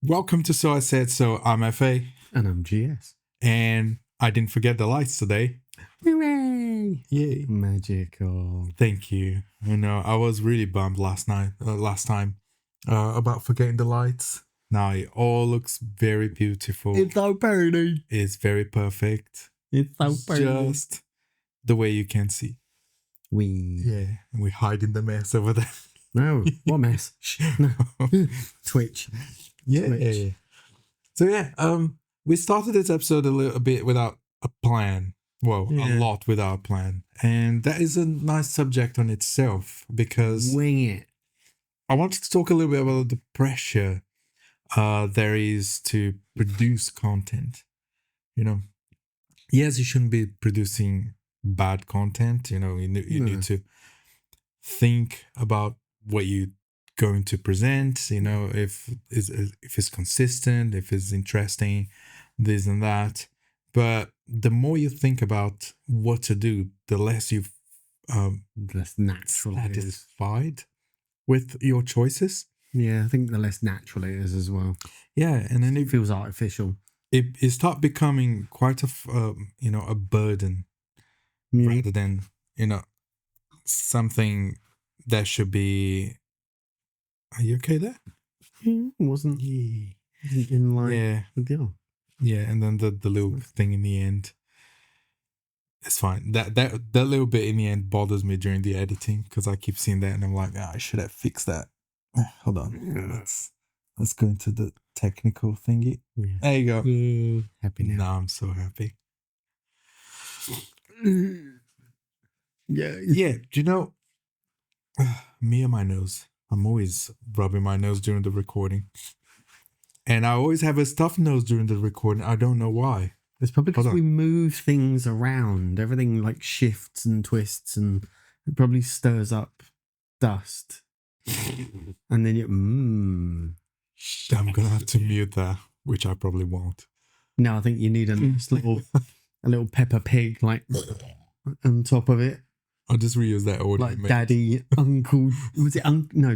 Welcome to So I Said So. I'm FA. And I'm GS. And I didn't forget the lights today. Hooray! Yay. Magical. Thank you. I was really bummed last time about forgetting the lights. Now it all looks very beautiful. It's so pretty. It's very perfect. It's so pretty. Just the way you can see. Yeah. And we're hiding the mess over there. No, what mess? No. Twitch. Yeah. Twitch. So we started this episode a little bit without a plan. Well, a lot without a plan. And that is a nice subject on itself because Wing it. I wanted to talk a little bit about the pressure there is to produce content. Yes, you shouldn't be producing bad content. You need to think about what you're going to present, if it's consistent, if it's interesting, this and that. But the more you think about what to do, the less you've less natural satisfied with your choices. Yeah, I think the less natural it is as well. Yeah, and then it feels artificial. It starts becoming quite a burden rather than something that should be. Are you okay there? Wasn't in line with the other. Yeah, and then the little thing in the end. It's fine. That little bit in the end bothers me during the editing because I keep seeing that and I'm like, I should have fixed that. Hold on. Let's go into the technical thingy. Yeah. There you go. Yeah. Happy now. Now I'm so happy. Yeah. Do you know me and my nose? I'm always rubbing my nose during the recording. And I always have a stuffed nose during the recording. I don't know why. It's probably because we move things around. Everything like shifts and twists and it probably stirs up dust. And then I'm going to have to mute that, which I probably won't. No, I think you need a little Peppa Pig like on top of it. I'll just reuse that audio. Like Daddy, Uncle, was it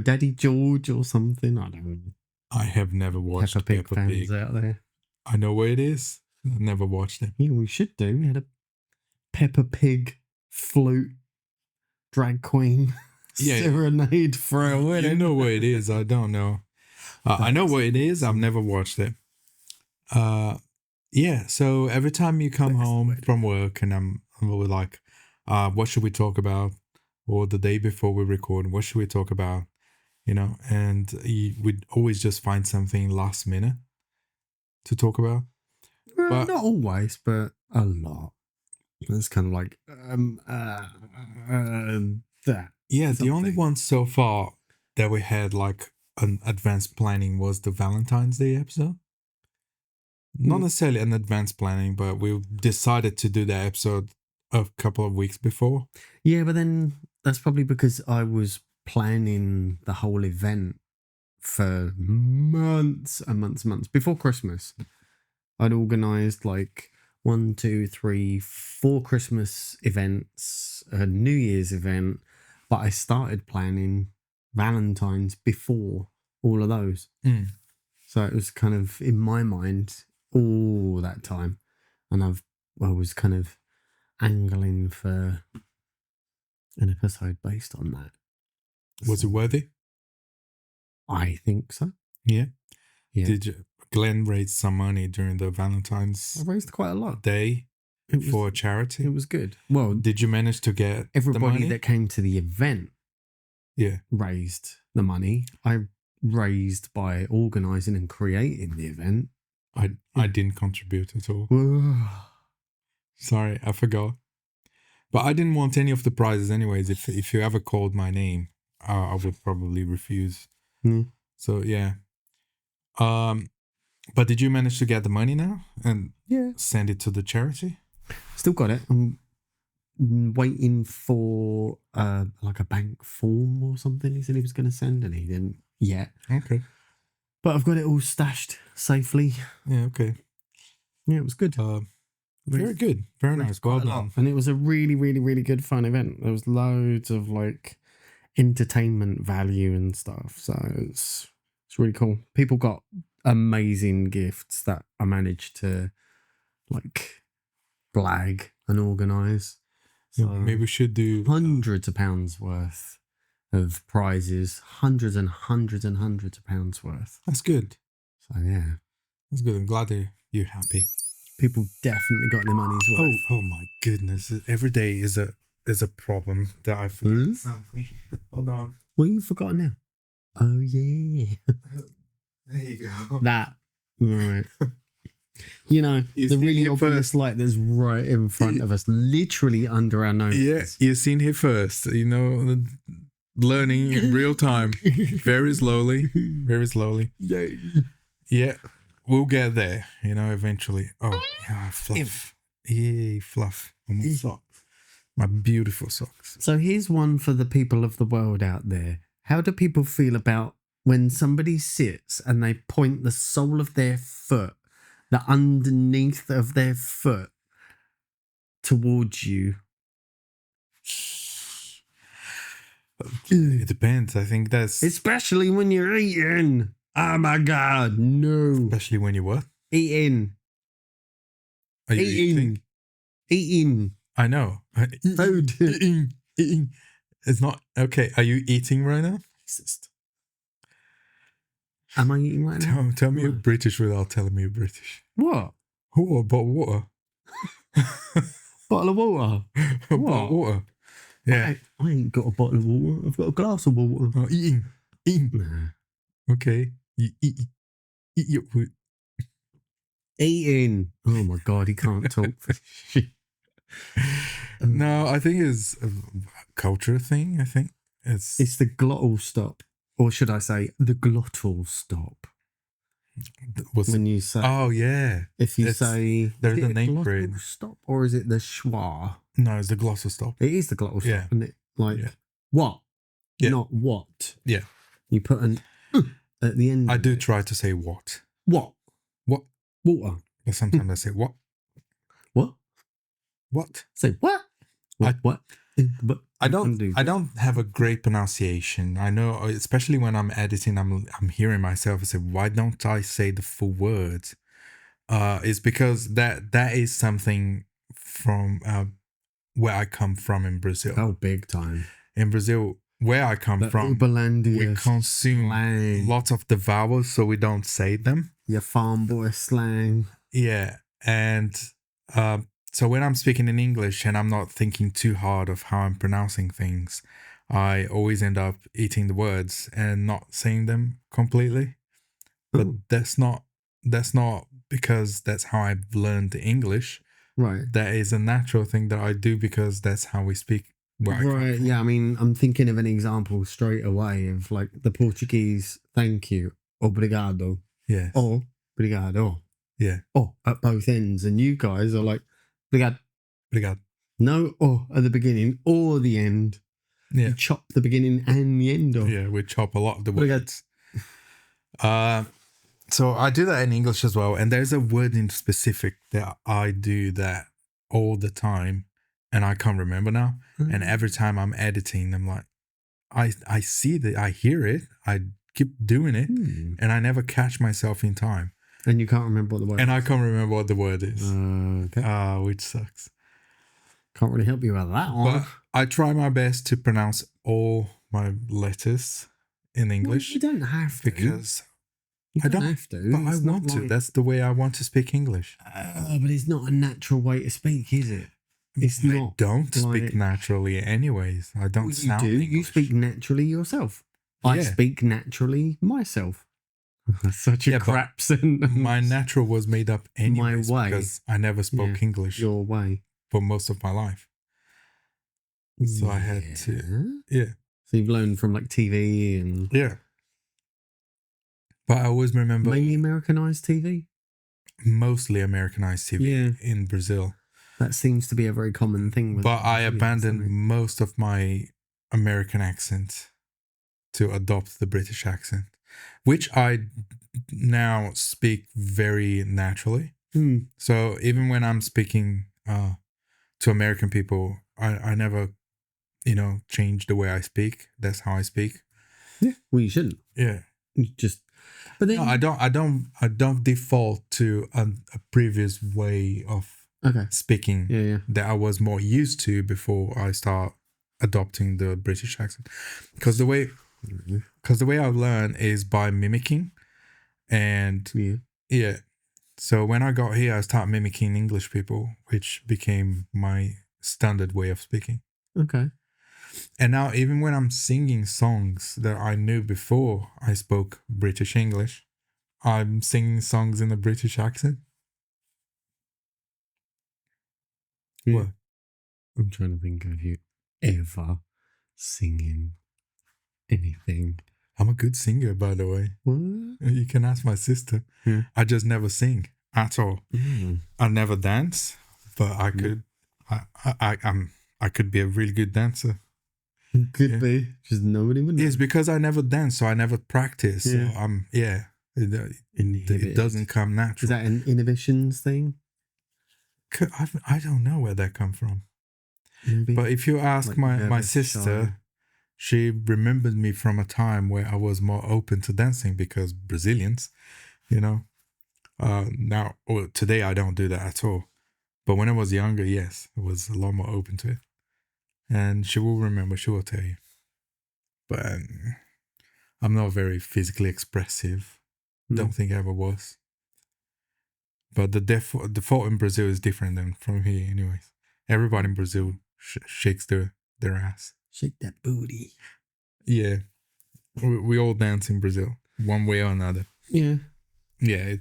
Daddy George or something? I don't know. I have never watched Peppa Pig fans out there. I know where it is. I've never watched it. Yeah, we should do. We had a Peppa Pig flute drag queen serenade for a wedding. You know where it is. I don't know. I know where it is. I've never watched it. So every time you come home from work and I'm like, what should we talk about? Or the day before we record, what should we talk about? And we'd always just find something last minute to talk about. But not always, but a lot. It's kind of like that. Yeah, the only one so far that we had like an advanced planning was the Valentine's Day episode. Not necessarily an advanced planning, but we decided to do that episode a couple of weeks before. Yeah, but then that's probably because I was planning the whole event for months and months before Christmas. I'd organised like 1, 2, 3, 4 Christmas events, a New Year's event, but I started planning Valentine's before all of those. So it was kind of in my mind all that time, and I was kind of angling for an episode based on that. Was it worthy? I think so. Yeah. Did Glen raise some money during the Valentine's? I raised quite a lot Day for charity. It was good. Well, did you manage to get everybody the money that came to the event? Yeah, raised the money. I raised by organising and creating the event. I didn't contribute at all. Sorry, I forgot. But I didn't want any of the prizes anyways. If you ever called my name, I would probably refuse. So yeah. But did you manage to get the money now and send it to the charity? Still got it. I'm waiting for like a bank form or something. He said he was going to send, and he didn't yet. Okay. But I've got it all stashed safely. Yeah. Okay. Yeah, it was good. Very good. Very nice. Well done. And it was a really, really, really good fun event. There was loads of like entertainment value and stuff. So it's really cool. People got amazing gifts that I managed to like blag and organise. So Maybe we should do hundreds of pounds worth of prizes, hundreds and hundreds and hundreds of pounds worth. That's good. So yeah, That's good. I'm glad you're happy. people definitely got their money's worth. Oh my goodness! Every day is a problem that I forget something. Hold on. What you forgotten now? Oh yeah, There you go. that right. You know, You the see really it obvious light that's right in front of us, literally under our noses. Yeah, you've seen here first. You know, learning in real time, very slowly, very slowly. Yeah, we'll get there. You know, eventually. Oh yeah, fluff. Yay, fluff on my socks. My beautiful socks. So here's one for the people of the world out there. How do people feel about when somebody sits and they point the sole of their foot, the underneath of their foot, towards you? It depends. I think that's Especially when you're eating. Oh my God, no. especially when you what? Eating. Are you eating? Eating. I know. Food. Eating. It's not okay. Are you eating right now? Racist. Am I eating right now? Tell me you're British without telling me you're British. What? Oh, a bottle of water. Bottle of water. A bottle of water. Yeah. I ain't got a bottle of water. I've got a glass of water. Oh, eating. Nah. Okay. You eat your food. Eating. Oh my God, he can't talk for shit. No, I think it's a culture thing. I think it's the glottal stop. Or should I say the glottal stop? When you say, oh yeah, if you say, there's is a it name for it. glottal stop, or is it the schwa? No, it's the glossal stop. It is the glottal stop, Yeah. isn't it? Like Yeah. what? Yeah. Not what. Yeah. You put an at the end. I of do it. try to say what. What? Water. But sometimes I say what. What? What? Say what? What? But I don't have a great pronunciation. I know, especially when I'm editing, I'm hearing myself and say, why don't I say the full words? It's because that is something from where I come from in Brazil. Oh, big time. In Brazil, where I come from, we consume lots of the vowels, so we don't say them. Your farm boy slang. Yeah, and so when I'm speaking in English and I'm not thinking too hard of how I'm pronouncing things, I always end up eating the words and not saying them completely. But that's not because that's how I've learned English. Right. That is a natural thing that I do because that's how we speak. Right. Yeah. I mean, I'm thinking of an example straight away of like the Portuguese thank you, obrigado. Yes. Or obrigado. Yeah. Oh, at both ends. And you guys are like, obrigado. Obrigado. No, or at the beginning or the end. Yeah. You chop the beginning and the end off. Yeah, we chop a lot of the words. So I do that in English as well. And there's a word in specific that I do that all the time. And I can't remember now. Mm-hmm. And every time I'm editing, I'm like, I see that, I hear it. I keep doing it. And I never catch myself in time. And you can't remember what the word is. And I can't remember what the word is. Okay. Which sucks. Can't really help you with that one. But I try my best to pronounce all my letters in English. Well, you don't have to. Because I don't have to. But I want to. That's the way I want to speak English. But it's not a natural way to speak, is it? It's not. I don't speak naturally anyways. I don't sound English. You speak naturally yourself. I speak naturally myself. Such a crap sentence. My natural was made up anyways because I never spoke English. Your way. For most of my life. So I had to. Yeah. So you've learned from like TV and. Yeah. But I always remember. Mainly Americanized TV? Mostly Americanized TV in Brazil. That seems to be a very common thing. But I abandoned most of my American accent to adopt the British accent, which I now speak very naturally. So even when I'm speaking to American people, I never, change the way I speak. That's how I speak. Yeah. Well, you shouldn't. Yeah. You just But No, then I don't default to a previous way of okay, speaking yeah. that I was more used to before I start adopting the British accent. Because the way I learn is by mimicking, and yeah. So when I got here, I started mimicking English people, which became my standard way of speaking. Okay. And now, even when I'm singing songs that I knew before I spoke British English, I'm singing songs in a British accent. Yeah. What? I'm trying to think of you ever singing anything. I'm a good singer, by the way. What? You can ask my sister. Yeah. I just never sing at all. I never dance, but I could. I could be a really good dancer. Could be. Just nobody would know. It's because I never dance, so I never practice. Yeah. So it doesn't come natural. Is that an inhibitions thing? I don't know where that come from. Maybe. But if you ask Like my nervous, sister, shy. she remembered me from a time where I was more open to dancing because Brazilians, you know. Today I don't do that at all. But when I was younger, yes, I was a lot more open to it. And she will remember, she will tell you. But I'm not very physically expressive. Don't think I ever was. But the default in Brazil is different than from here, anyways. Everybody in Brazil shakes their ass. Shake that booty. Yeah. We all dance in Brazil, one way or another. Yeah. Yeah, I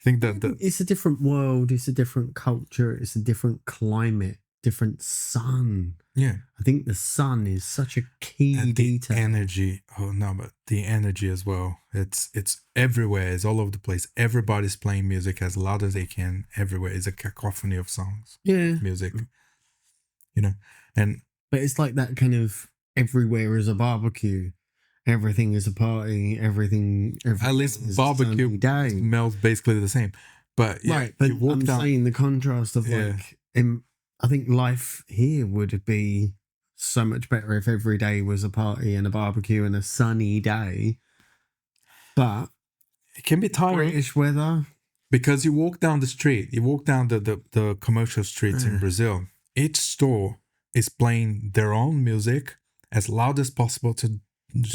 think that it's a different world, it's a different culture, it's a different climate, different sun. Yeah. I think the sun is such a key detail. Energy. Oh no, but the energy as well. It's everywhere. It's all over the place. Everybody's playing music as loud as they can. Everywhere. It's a cacophony of songs. Yeah. Music. But it's like that kind of everywhere is a barbecue. Everything is a party. Everything at least barbecue day smells basically the same. But yeah, right. But I'm saying the contrast of I think life here would be so much better if every day was a party and a barbecue and a sunny day. But it can be tiring. British weather. Because you walk down the street, you walk down the commercial streets in Brazil. Each store is playing their own music as loud as possible to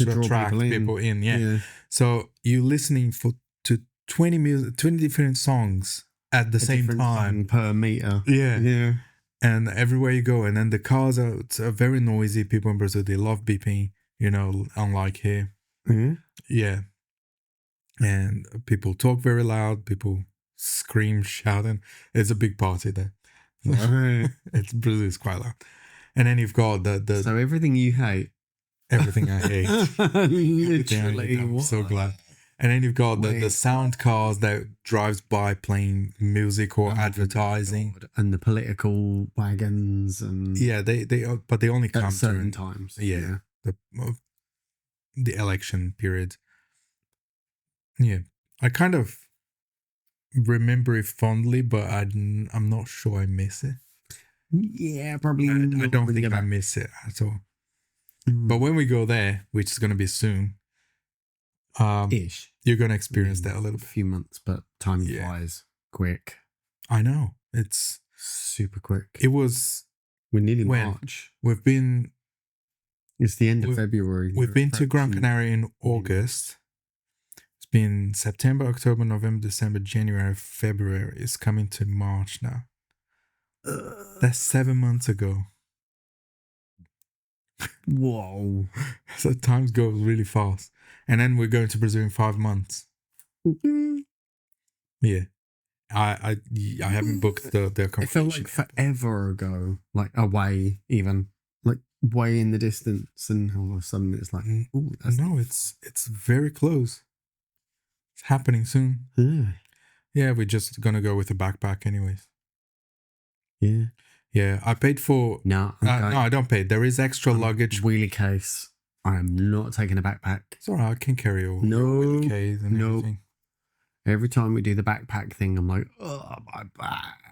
attract people in. Yeah. So you're listening to 20 different songs at the same time per meter. Yeah. And everywhere you go, and then the cars are very noisy. People in Brazil, they love beeping, unlike here. Yeah. And people talk very loud. People scream, shouting. It's a big party there. Brazil is quite loud. And then you've got the so everything you hate. Everything I hate. Literally. I'm so glad. And then you've got the sound cars that drives by playing music or advertising. And the political wagons and but they only come at certain times. Yeah. The election period. Yeah. I kind of remember it fondly, but I'm not sure I miss it. Yeah, probably. I don't think I miss it at all. But when we go there, which is going to be soon, you're going to experience that a little bit. A few months, but time flies quick. I know. It's super quick. We're nearly March. It's the end of February. We've been to Gran Canaria in August. It's been September, October, November, December, January, February. It's coming to March now. That's 7 months ago. Whoa. So time goes really fast. And then we're going to Brazil in 5 months. Yeah. I haven't booked the accommodation. It felt like forever ago. Like away even. Like way in the distance, and all of a sudden it's like it's very close. It's happening soon. Yeah, we're just gonna go with a backpack anyways. Yeah, I paid for... No, I don't pay. There is extra luggage. Wheelie case. I am not taking a backpack. It's all right. I can carry all wheelie case and everything. Every time we do the backpack thing, I'm like, oh, my back.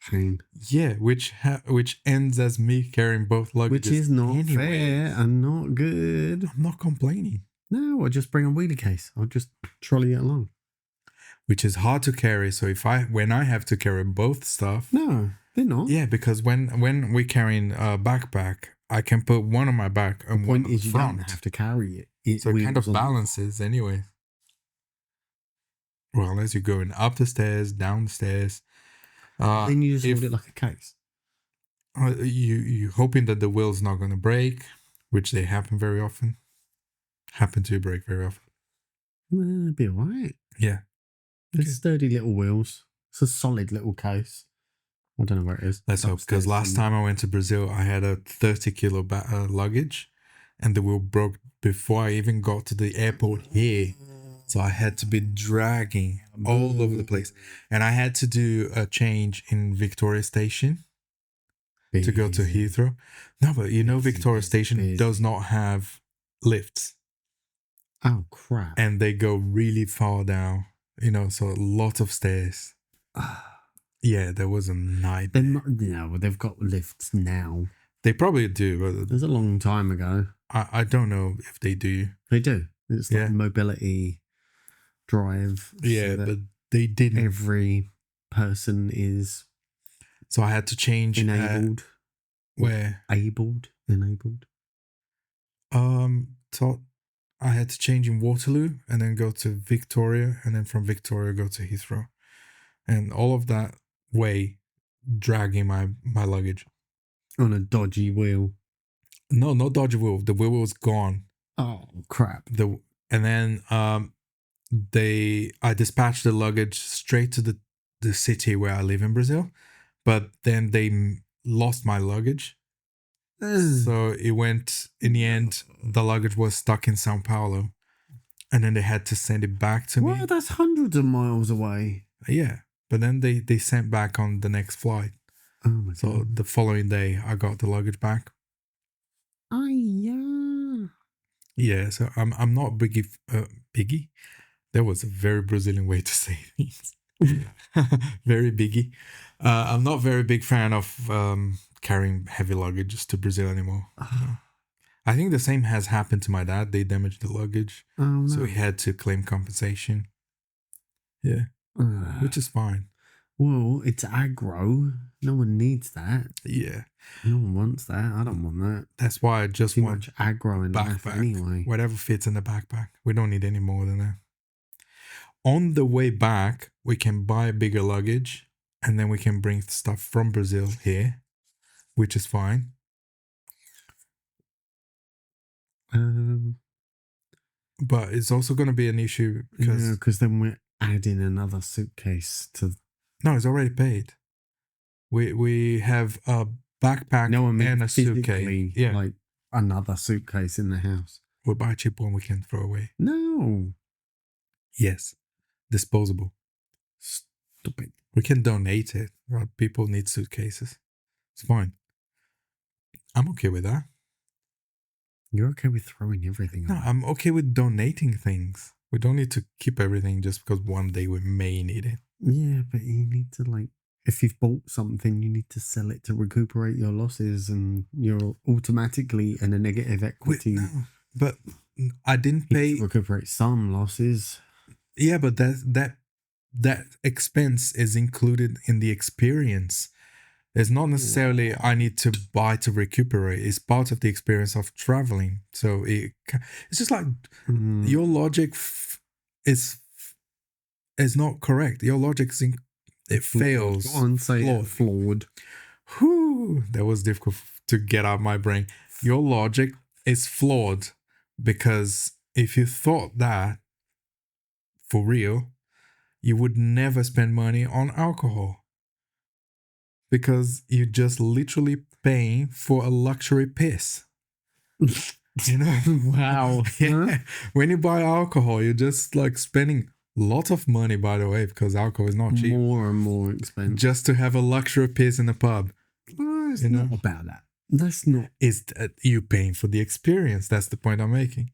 Pain. Yeah, which ends as me carrying both luggages. Which is not fair and not good. I'm not complaining. No, I'll just bring a wheelie case. I'll just trolley it along. Which is hard to carry. So when I have to carry both stuff, No, they're not. yeah, because when we're carrying a backpack, I can put one on my back and The one point on is, the you front. don't have to carry it. So it kind of wheels on. balances anyway. Well, unless you're going up the stairs, down the stairs. Then you just hold it like a case. You hoping that the wheel's not going to break, which they happen very often. Happen to break very often. It'll be all right. Yeah. They're Okay. sturdy little wheels. It's a solid little case. I don't know where it is. Let's hope, because last time I went to Brazil, I had a 30-kilo luggage, and the wheel broke before I even got to the airport here. So I had to be dragging all over the place. And I had to do a change in Victoria Station to go to Heathrow. No, but Victoria Station does not have lifts. Oh, crap. And they go really far down, so a lot of stairs. Yeah, there was a nightmare. They've got lifts now. They probably do, but it was a long time ago. I don't know if they do. They do. It's like mobility drive. Yeah, but they didn't. Every person is. So I had to change. Enabled. Where? Enabled. So I had to change in Waterloo and then go to Victoria, and then from Victoria go to Heathrow, and all of that way dragging my luggage on a dodgy wheel. No, no dodgy wheel. The wheel was gone. Oh crap! And then I dispatched the luggage straight to the city where I live in Brazil, but then they lost my luggage. So it went, in the end, the luggage was stuck in Sao Paulo, and then they had to send it back to me. Well, that's hundreds of miles away. Yeah, but then they sent back on the next flight. Oh my God. So the following day, I got the luggage back. Oh yeah. Yeah, so I'm not biggie. That was a very Brazilian way to say things. Very biggie. I'm not very big fan of carrying heavy luggage to Brazil anymore. I think the same has happened to my dad. They damaged the luggage, so he had to claim compensation. Yeah, which is fine. Well, it's aggro. No one needs that. Yeah. No one wants that. I don't want that. That's why I just want too much aggro in life anyway. Whatever fits in the backpack. We don't need any more than that. On the way back, we can buy a bigger luggage, and then we can bring stuff from Brazil here, which is fine. But it's also going to be an issue because then we're adding another suitcase to. No, it's already paid. We have a backpack and a suitcase. Yeah, like another suitcase in the house. We'll buy a cheap one we can throw away. No. Yes, disposable. Stupid. We can donate it. People need suitcases. It's fine. I'm okay with that. You're okay with throwing everything away? No, I'm okay with donating things. We don't need to keep everything just because one day we may need it. Yeah, but you need to, if you've bought something, you need to sell it to recuperate your losses, and you're automatically in a negative equity. No, but I didn't pay. Recuperate some losses. Yeah, but that expense is included in the experience. It's not necessarily I need to buy to recuperate. It's part of the experience of traveling. So it's just like your logic is not correct. Your logic fails. Go on, say flawed. Whew, that was difficult to get out of my brain. Your logic is flawed, because if you thought that for real, you would never spend money on alcohol. Because you're just literally paying for a luxury piss. Wow. Yeah. Huh? When you buy alcohol, you're just spending lots of money, by the way, because alcohol is not cheap. More and more expensive. Just to have a luxury piss in a pub. It's not about that. That's not. It's you paying for the experience. That's the point I'm making.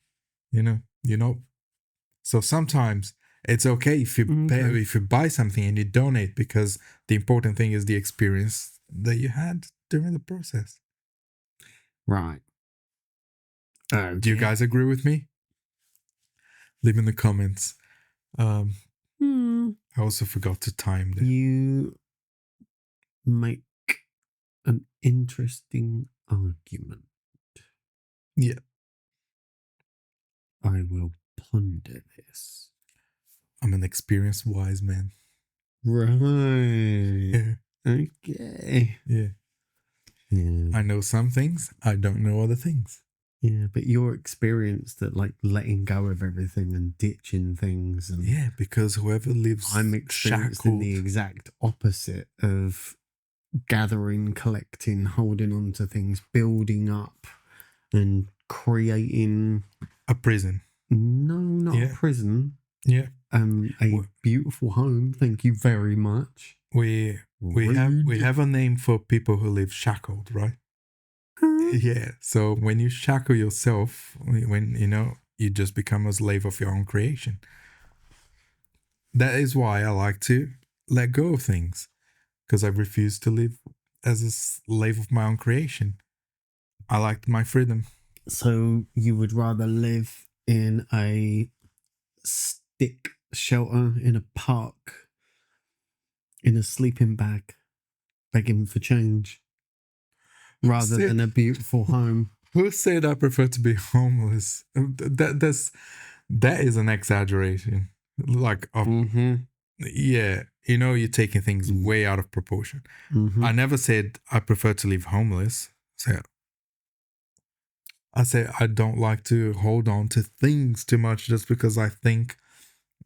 So sometimes it's okay if you if you buy something and you donate, because the important thing is the experience that you had during the process. Right. Do you guys agree with me? Leave in the comments. I Hmm. also forgot to time the. You make an interesting argument. Yeah, I will ponder this. I'm an experienced wise man. Right. Yeah, Okay. yeah. Yeah. I know some things. I don't know other things. Yeah, but you're experienced at like letting go of everything and ditching things, and Yeah, because whoever lives I'm experienced in the exact opposite of gathering, collecting, holding on to things, building up, and creating. a prison. No, not Yeah. a prison. Yeah. A beautiful home. Thank you very much. We have a name for people who live shackled, right? Yeah. So when you shackle yourself, when you just become a slave of your own creation. That is why I like to let go of things, because I refuse to live as a slave of my own creation. I like my freedom. So you would rather live in a stick shelter in a park, in a sleeping bag, begging for change, rather than a beautiful home. Who said I prefer to be homeless? That is an exaggeration. Like, yeah, you're taking things way out of proportion. I never said I prefer to live homeless. I say I don't like to hold on to things too much just because I think,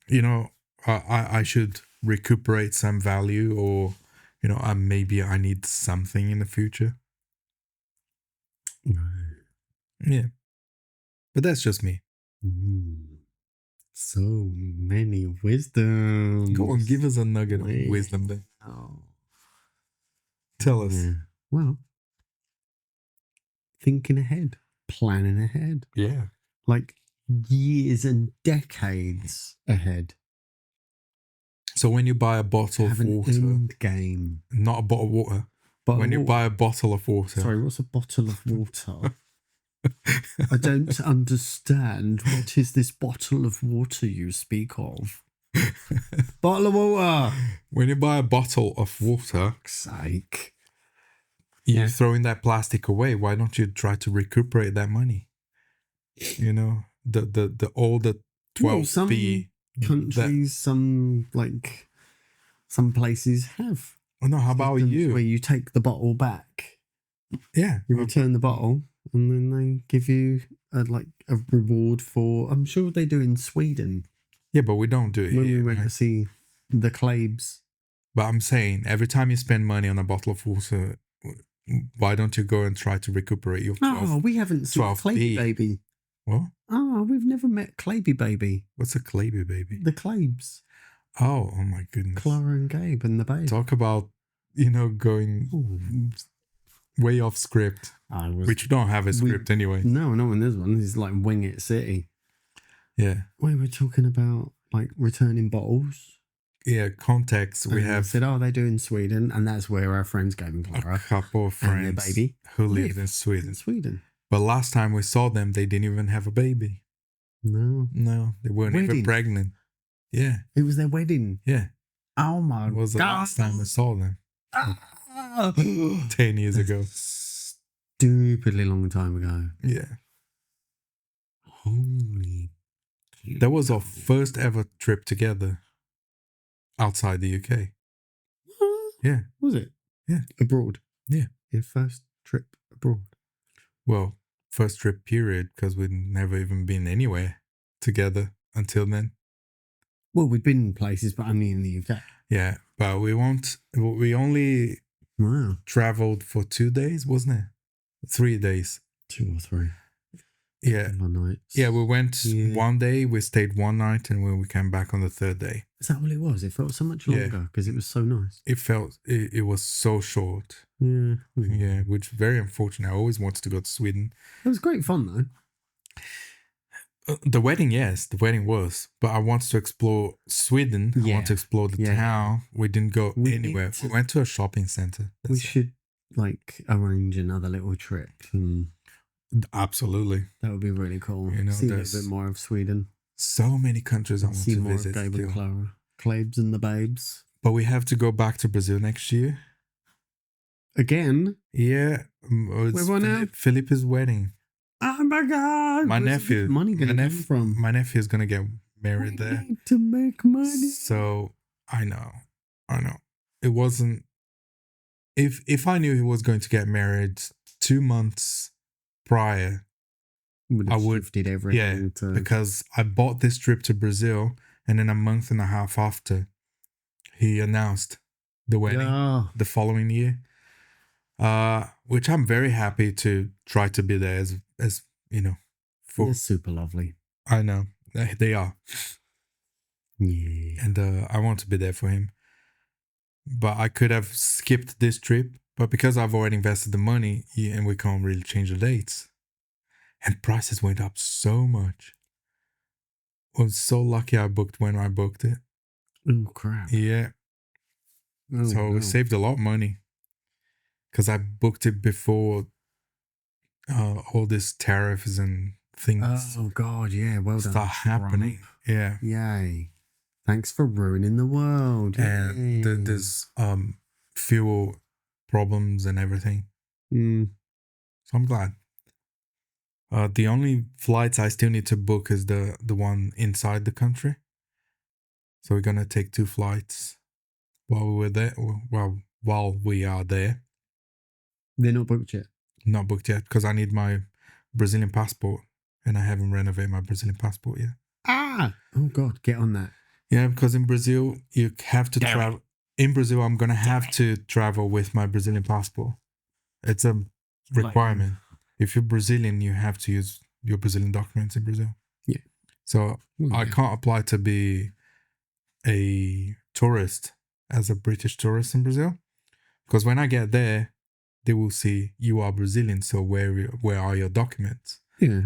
I should recuperate some value, or, maybe I need something in the future. Yeah. But that's just me. So many wisdoms. Go on, give us a nugget of wisdom then. Tell us. Well, thinking ahead, planning ahead. Yeah. Like years and decades ahead. So when you buy a bottle of water, end game. Not a bottle of water. When you buy a bottle of water. Sorry, what's a bottle of water? I don't understand. What is this bottle of water you speak of? Bottle of water. When you buy a bottle of water, sake, you're throwing that plastic away. Why don't you try to recuperate that money? The older 12p. Countries, some places have. Oh no, how about you? Where you take the bottle back. Yeah. You return the bottle and then they give you a reward for. I'm sure they do in Sweden. Yeah, but we don't do it when here. We went to see the Clabes. But I'm saying, every time you spend money on a bottle of water, why don't you go and try to recuperate your 12? We haven't seen Claby Baby. What? We've never met Claby Baby. What's a Claby Baby? The Clabes. Oh my goodness. Clara and Gabe and the babe. Talk about, going way off script. Which you don't have a script anyway. No, not in this one. It's like Wing It City. Yeah. We were talking about returning bottles. Yeah, context. We have said, they do in Sweden, and that's where our friends Gabe and Clara, a couple of friends and their baby who live in Sweden. Sweden. But last time we saw them, they didn't even have a baby. No, they weren't even pregnant. Yeah, it was their wedding. Yeah. Oh my god! It was the last time I saw them. 10 years ago. Stupidly long time ago. Yeah. Holy. That was our first ever trip together outside the UK. Yeah. Was it? Yeah. Abroad. Yeah. Your first trip abroad. Well, first trip period, because we'd never even been anywhere together until then. Well, we'd been in places, but only in the UK. Yeah, but we only traveled for 2 days, wasn't it? 3 days. 2 or 3. Yeah. Nights. Yeah, we went one day, we stayed one night, and we came back on the third day. Is that what it was? It felt so much longer because it was so nice. It was so short. Yeah. Yeah, which is very unfortunate. I always wanted to go to Sweden. It was great fun, though. The wedding, yes, the wedding was. But I wanted to explore Sweden. I want to explore the town. We didn't go anywhere. We went to a shopping center. We should arrange another little trip. Absolutely. That would be really cool. See a little bit more of Sweden. so many countries I want See to more of visit Gabe and still. Clara. Clabes and the babes. But we have to go back to Brazil next year. Again? Yeah. It's Where now? Felipe's wedding. Oh my god! My Where's this nephew. money gonna come from? My nephew is gonna get married We there. need to make money. So I know. It wasn't. If I knew he was going to get married 2 months prior, I would shifted everything because I bought this trip to Brazil, and then a month and a half after, he announced the wedding the following year. Which I'm very happy to try to be there as you know. They're super lovely. I know they are. Yeah. And I want to be there for him. But I could have skipped this trip, but because I've already invested the money, and we can't really change the dates, and prices went up so much. I was so lucky I booked when I booked it. Oh crap! Yeah. So we saved a lot of money because I booked it before all these tariffs and things. Oh god, yeah. Well done. Start happening. Yeah. Yay! Thanks for ruining the world. And there's fuel problems and everything. So I'm glad. The only flights I still need to book is the one inside the country. So we're gonna take 2 flights while we're there. While we are there. They're not booked yet. Not booked yet because I need my Brazilian passport, and I haven't renovated my Brazilian passport yet. Oh god, get on that. Yeah, because in Brazil you have to travel. In Brazil, I'm gonna have to travel with my Brazilian passport. It's a requirement. If you're Brazilian, you have to use your Brazilian documents in Brazil. Yeah. So I can't apply to be a tourist as a British tourist in Brazil, because when I get there, they will see you are Brazilian. So where are your documents? Yeah,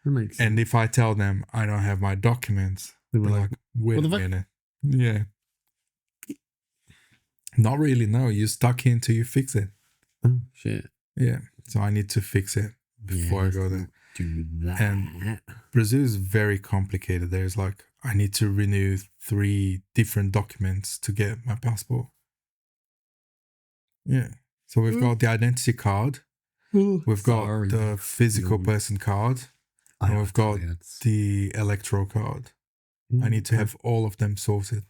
that makes sense. And if I tell them I don't have my documents, they're like, wait a minute. Yeah. Not really. No, you're stuck here until you fix it. Oh shit. Yeah. So I need to fix it before I go there. Do that. And Brazil is very complicated. There's like, I need to renew 3 different documents to get my passport. Yeah. So we've got the identity card. We've got the physical person card. And we've got the electoral card. I need to have all of them sorted.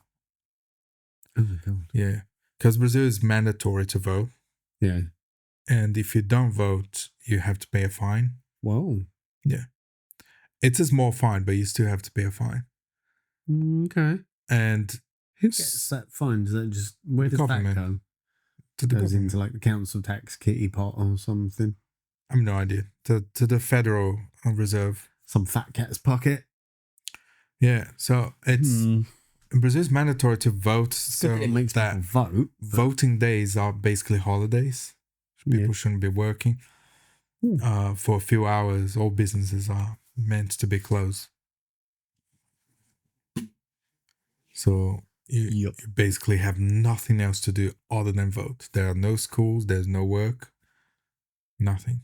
Oh my god. Yeah. Because Brazil is mandatory to vote. Yeah. And if you don't vote, you have to pay a fine. Whoa. Yeah. It's a small fine, but you still have to pay a fine. Okay. And who gets that fine? Does that just, where does that go? To the goes government. into like the council tax kitty pot or something. I have no idea. To the Federal Reserve. Some fat cat's pocket. Yeah. So it's Brazil's mandatory to vote. So it makes people vote. Voting days are basically holidays. People shouldn't be working. For a few hours, all businesses are meant to be closed. So you basically have nothing else to do other than vote. There are no schools, there's no work, nothing.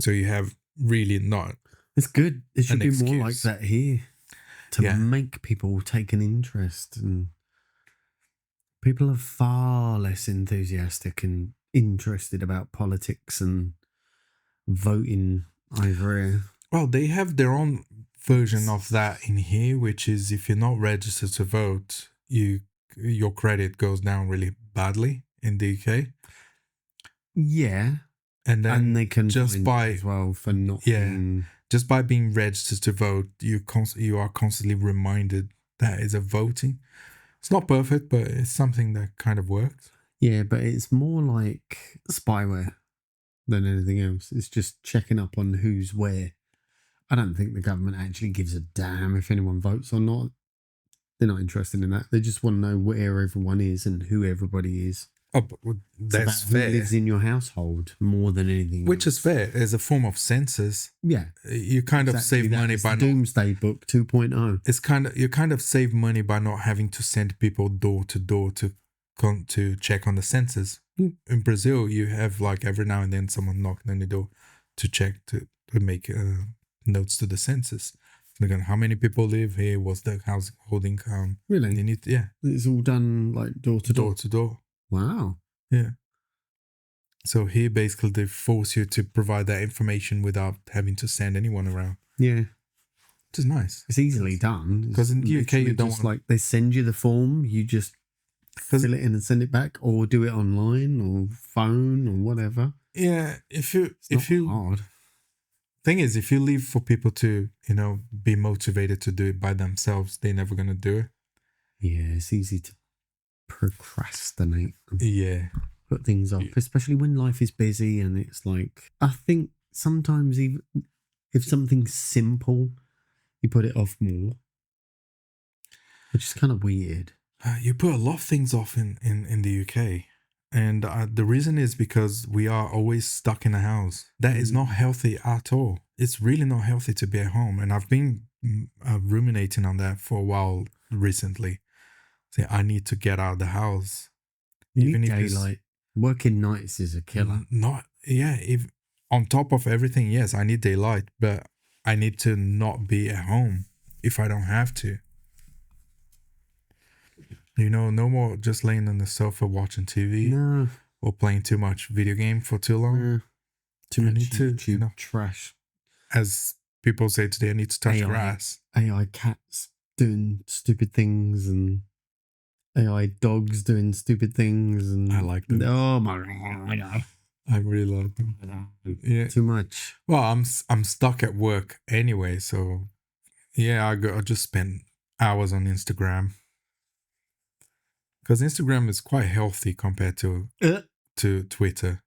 So you have really not. It's good. It should be more like that here to make people take an interest. And people are far less enthusiastic and interested about politics and voting over here. Well, they have their own version of that in here, which is if you're not registered to vote, your credit goes down really badly in the UK. Yeah. And then they can just by as well for not being... just by being registered to vote, you are constantly reminded that is a voting. It's not perfect, but it's something that kind of works. Yeah, but it's more like spyware than anything else. It's just checking up on who's where. I don't think the government actually gives a damn if anyone votes or not. They're not interested in that. They just want to know where everyone is and who everybody is. Oh, but that's fair. Who lives in your household more than anything Which else. is fair. As a form of census. Yeah. You kind of save money by Doomsday Book 2.0. It's you kind of save money by not having to send people door to door to check on the census. In Brazil, you have like every now and then someone knocking on the door to check to make notes to the census. Look at how many people live here. What's the household income? Really? They need, yeah, It's all done like door to door. door to door. Wow. Yeah. So here, basically, they force you to provide that information without having to send anyone around. Yeah. Which is nice. It's easily done. Because in the UK, you don't just want like they send you the form, you just fill it in and send it back, or do it online or phone or whatever. Yeah, if you Hard. Thing is, if you leave for people to, be motivated to do it by themselves, they're never gonna do it. Yeah, it's easy to procrastinate. Yeah. Put things off, especially when life is busy, and it's like, I think sometimes even if something's simple, you put it off more, which is kind of weird. You put a lot of things off in the UK. And the reason is because we are always stuck in a house. That is not healthy at all. It's really not healthy to be at home. And I've been ruminating on that for a while recently. Say, I need to get out of the house. You need daylight. Working nights is a killer. If on top of everything, yes, I need daylight, but I need to not be at home if I don't have to. No more just laying on the sofa watching TV or playing too much video game for too long. Too much YouTube trash. As people say today, I need to touch grass. AI cats doing stupid things and AI dogs doing stupid things. And I like them. Oh my God. I really like them. Yeah. Too much. Well, I'm stuck at work anyway, so yeah, I just spend hours on Instagram. Because Instagram is quite healthy compared to Twitter.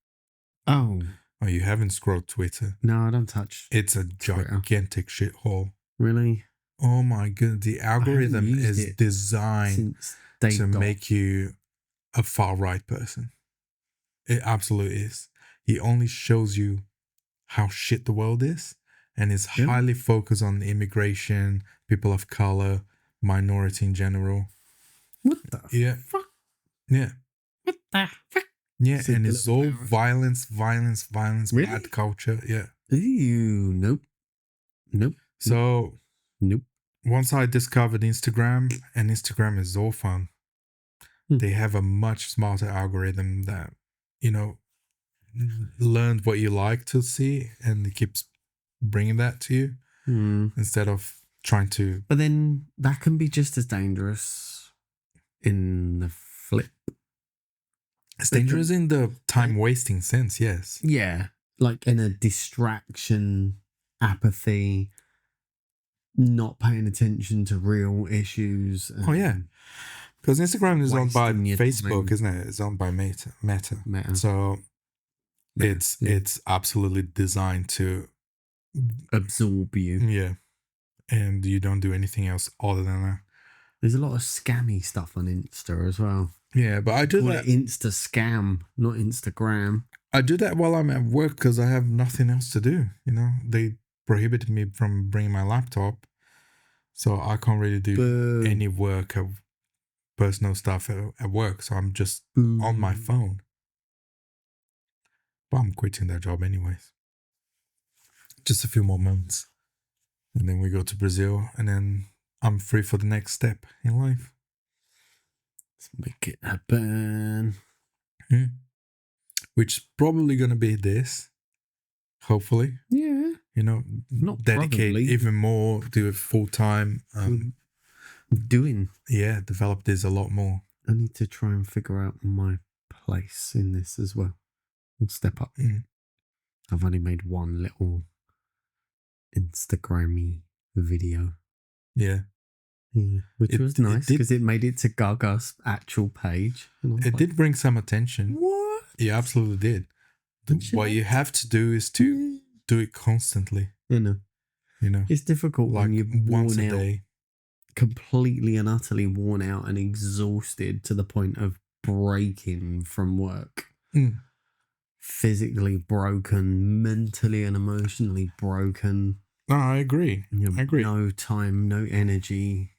Oh, you haven't scrolled Twitter? No, I don't touch. It's a gigantic shithole. Really? Oh my god, the algorithm is designed to make you a far right person. It absolutely is. He only shows you how shit the world is, and is highly focused on immigration, people of color, minority in general. What the fuck? Yeah. What the fuck? Yeah, and it's all violence, really? Bad culture. Yeah. Ew, nope. So, nope. Once I discovered Instagram, and Instagram is all fun, they have a much smarter algorithm that, learned what you like to see, and it keeps bringing that to you instead of trying to. But then that can be just as dangerous in the flip. It's dangerous in the time wasting sense, yes. Yeah, like in a distraction, apathy, not paying attention to real issues. Oh yeah, because Instagram is owned by Facebook, isn't it? It's owned by Meta. So it's absolutely designed to absorb you. Yeah, and you don't do anything else other than that. There's a lot of scammy stuff on Insta as well. Yeah, but I do that. Insta scam, not Instagram. I do that while I'm at work because I have nothing else to do. They prohibited me from bringing my laptop, so I can't really do any work of personal stuff at work. So I'm just on my phone. But I'm quitting that job anyways. Just a few more months, and then we go to Brazil, and then I'm free for the next step in life. Let's make it happen. Which is probably going to be this. Hopefully. Yeah. Not dedicate probably. Even more, do it full time. Develop this a lot more. I need to try and figure out my place in this as well. And step up. I've only made one little Instagram-y video. Yeah. Which was nice because it made it to Gaga's actual page. It did bring some attention. What? It absolutely did. What you have to do is to do it constantly. It's difficult like when you're once a day. Completely and utterly worn out and exhausted to the point of breaking from work. Physically broken, mentally and emotionally broken. No, I agree. No time, no energy.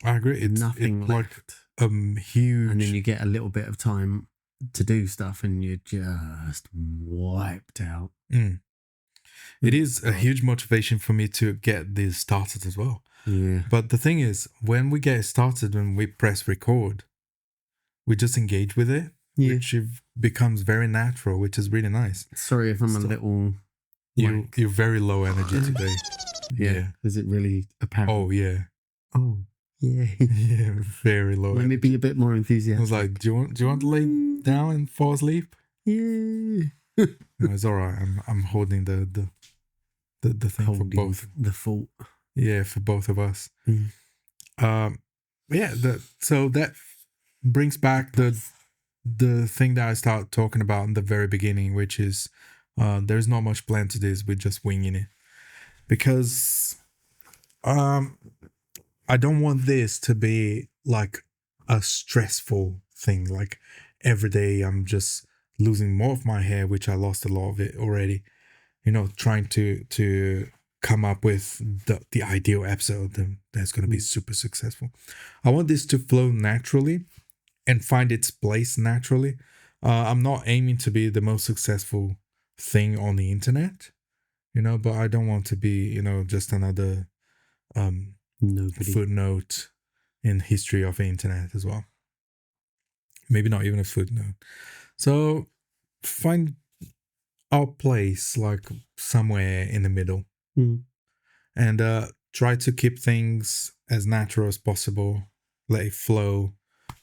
I agree. Nothing left. Huge. And then you get a little bit of time to do stuff and you're just wiped out. it is a huge motivation for me to get this started as well. Yeah. But the thing is, when we get started, when we press record, we just engage with it, which becomes very natural, which is really nice. Sorry if I'm a little... You're very low energy today. Yeah. Is it really apparent? Oh, yeah. Oh, yeah. Yeah, very low Let me be a bit more enthusiastic. I was like, do you want to lay down and fall asleep? Yeah. No, it's all right. I'm holding the thing holding for both. The fault. Yeah, for both of us. Mm. Yeah. So that brings back the thing that I started talking about in the very beginning, which is there's not much plan to this. We're just winging it because I don't want this to be like a stressful thing. Like every day I'm just losing more of my hair, which I lost a lot of it already. You know, trying to come up with the ideal episode that's going to be super successful. I want this to flow naturally and find its place naturally. I'm not aiming to be the most successful thing on the internet, you know, but I don't want to be, you know, just another footnote in history of the internet as well. Maybe not even a footnote. So find our place like somewhere in the middle and try to keep things as natural as possible. Let it flow.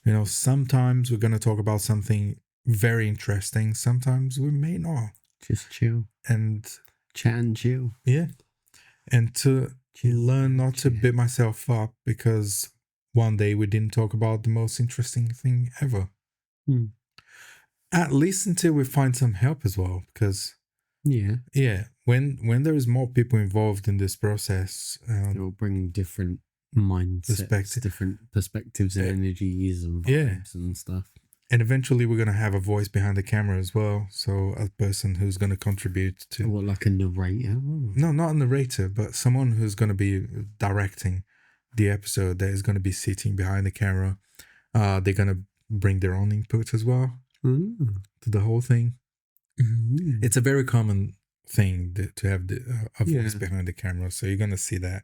You know, sometimes we're going to talk about something very interesting. Sometimes we may not. Just chill. And chat and chill. Yeah. And to learn not to beat myself up because one day we didn't talk about the most interesting thing ever. At least until we find some help as well, because when there is more people involved in this process, it will bring different mindsets, different perspectives and energies and vibes and stuff. And eventually we're going to have a voice behind the camera as well. So a person who's going to contribute to... What, like a narrator? No, not a narrator, but someone who's going to be directing the episode, that is going to be sitting behind the camera. They're going to bring their own input as well to the whole thing. It's a very common thing to have a voice behind the camera. So you're going to see that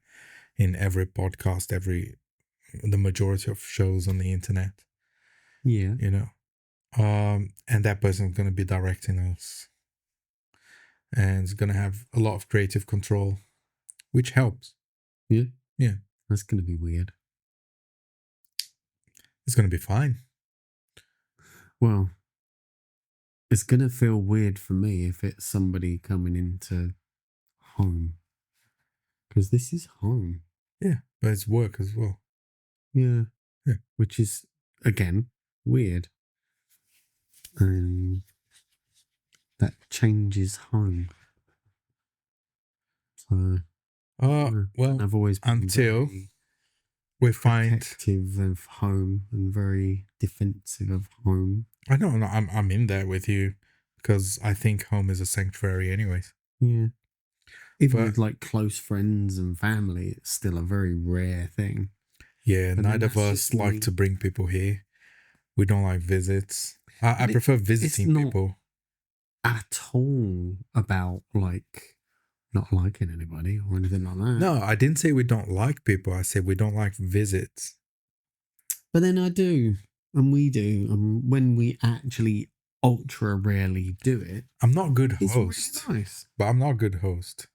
in every podcast, the majority of shows on the internet. Yeah. You know, and that person's going to be directing us and it's going to have a lot of creative control, which helps. Yeah. Yeah. That's going to be weird. It's going to be fine. Well, it's going to feel weird for me if it's somebody coming into home. Because this is home. Yeah, but it's work as well. Yeah. Which is, again, weird. And that changes home. So, well, I've always been until we find protective of home and very defensive of home. I know, I'm in there with you because I think home is a sanctuary, anyways. Yeah. Even with like close friends and family, it's still a very rare thing. Yeah, neither of us like to bring people here. We don't like visits. I prefer visiting people. At all about like not liking anybody or anything like that. No, I didn't say we don't like people. I said we don't like visits. But then I do, and we do, and when we actually ultra rarely do it, I'm not a good host. Really nice. But I'm not a good host.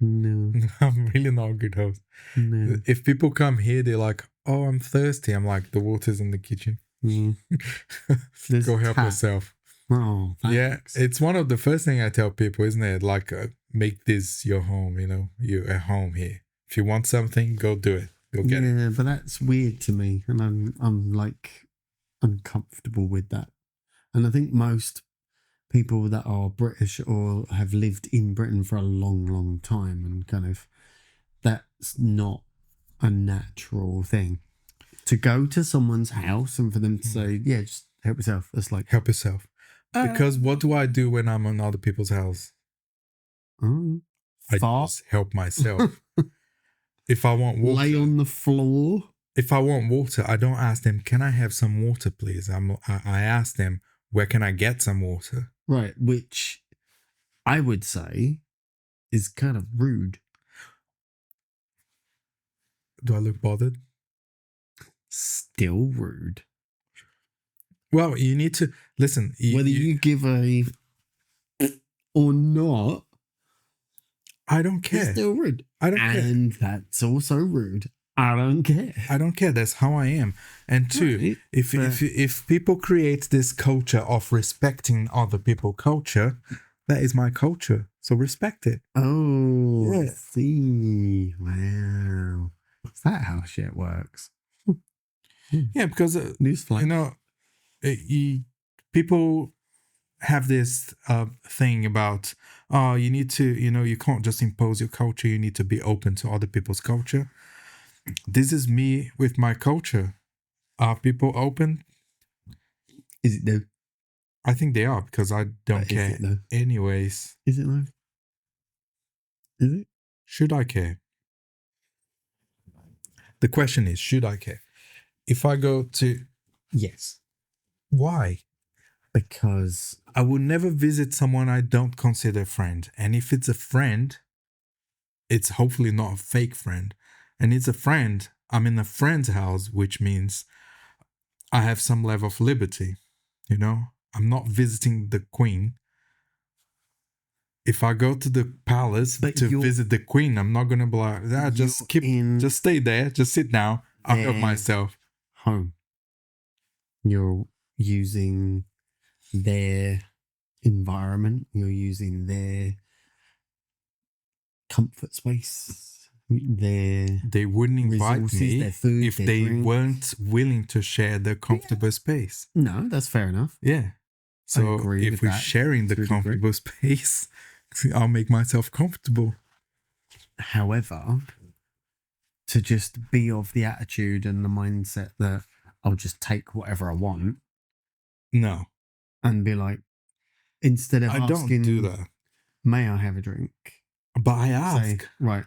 No, I'm really not a good host. No. If people come here, they're like, "Oh, I'm thirsty." I'm like, "The water's in the kitchen. Go help yourself." Oh, thanks. Yeah, it's one of the first thing I tell people, isn't it? Like, make this your home. You know, you're at home here. If you want something, go do it. Go get it. Yeah, but that's weird to me, and I'm like uncomfortable with that. And I think most people that are British or have lived in Britain for a long, long time, and kind of that's not a natural thing to go to someone's house and for them to say, "Yeah, just help yourself." It's like help yourself. Because what do I do when I'm in other people's house? I just help myself. If I want water, lay on the floor. If I want water, I don't ask them, "Can I have some water, please?" I ask them, "Where can I get some water?" Right, which I would say is kind of rude. Do I look bothered? Still rude. Well, you need to listen. Whether you give a or not, I don't it's care. still rude. I don't care. And that's also rude. I don't care. I don't care. That's how I am. And two, Right, if people create this culture of respecting other people's culture, that is my culture. So respect it. Oh, Yeah. see. Wow. Is that how shit works? Yeah, because Newsflash. you know, people have this thing about, oh, you need to, you can't just impose your culture. You need to be open to other people's culture. This is me with my culture. Are people open? Is it though? I think they are, because I don't care. Is it though? Anyways. Is it though? Is it? Should I care? The question is, should I care? If I go to... Yes. Why? Because I will never visit someone I don't consider a friend. And if it's a friend, it's hopefully not a fake friend. And it's a friend, I'm in a friend's house, which means I have some level of liberty. I'm not visiting the queen. If I go to the palace to visit the queen, I'm not gonna be like, just stay there, just sit down. I'll help myself. Home. You're using their environment. You're using their comfort space. They wouldn't invite me their food, if their they drinks. weren't willing to share their comfortable space. No, that's fair enough. Yeah. So if we're sharing the comfortable space, I'll make myself comfortable. However, to just be of the attitude and the mindset that I'll just take whatever I want. No. And be like, instead of asking, don't do that. May I have a drink? But I ask. Say, right,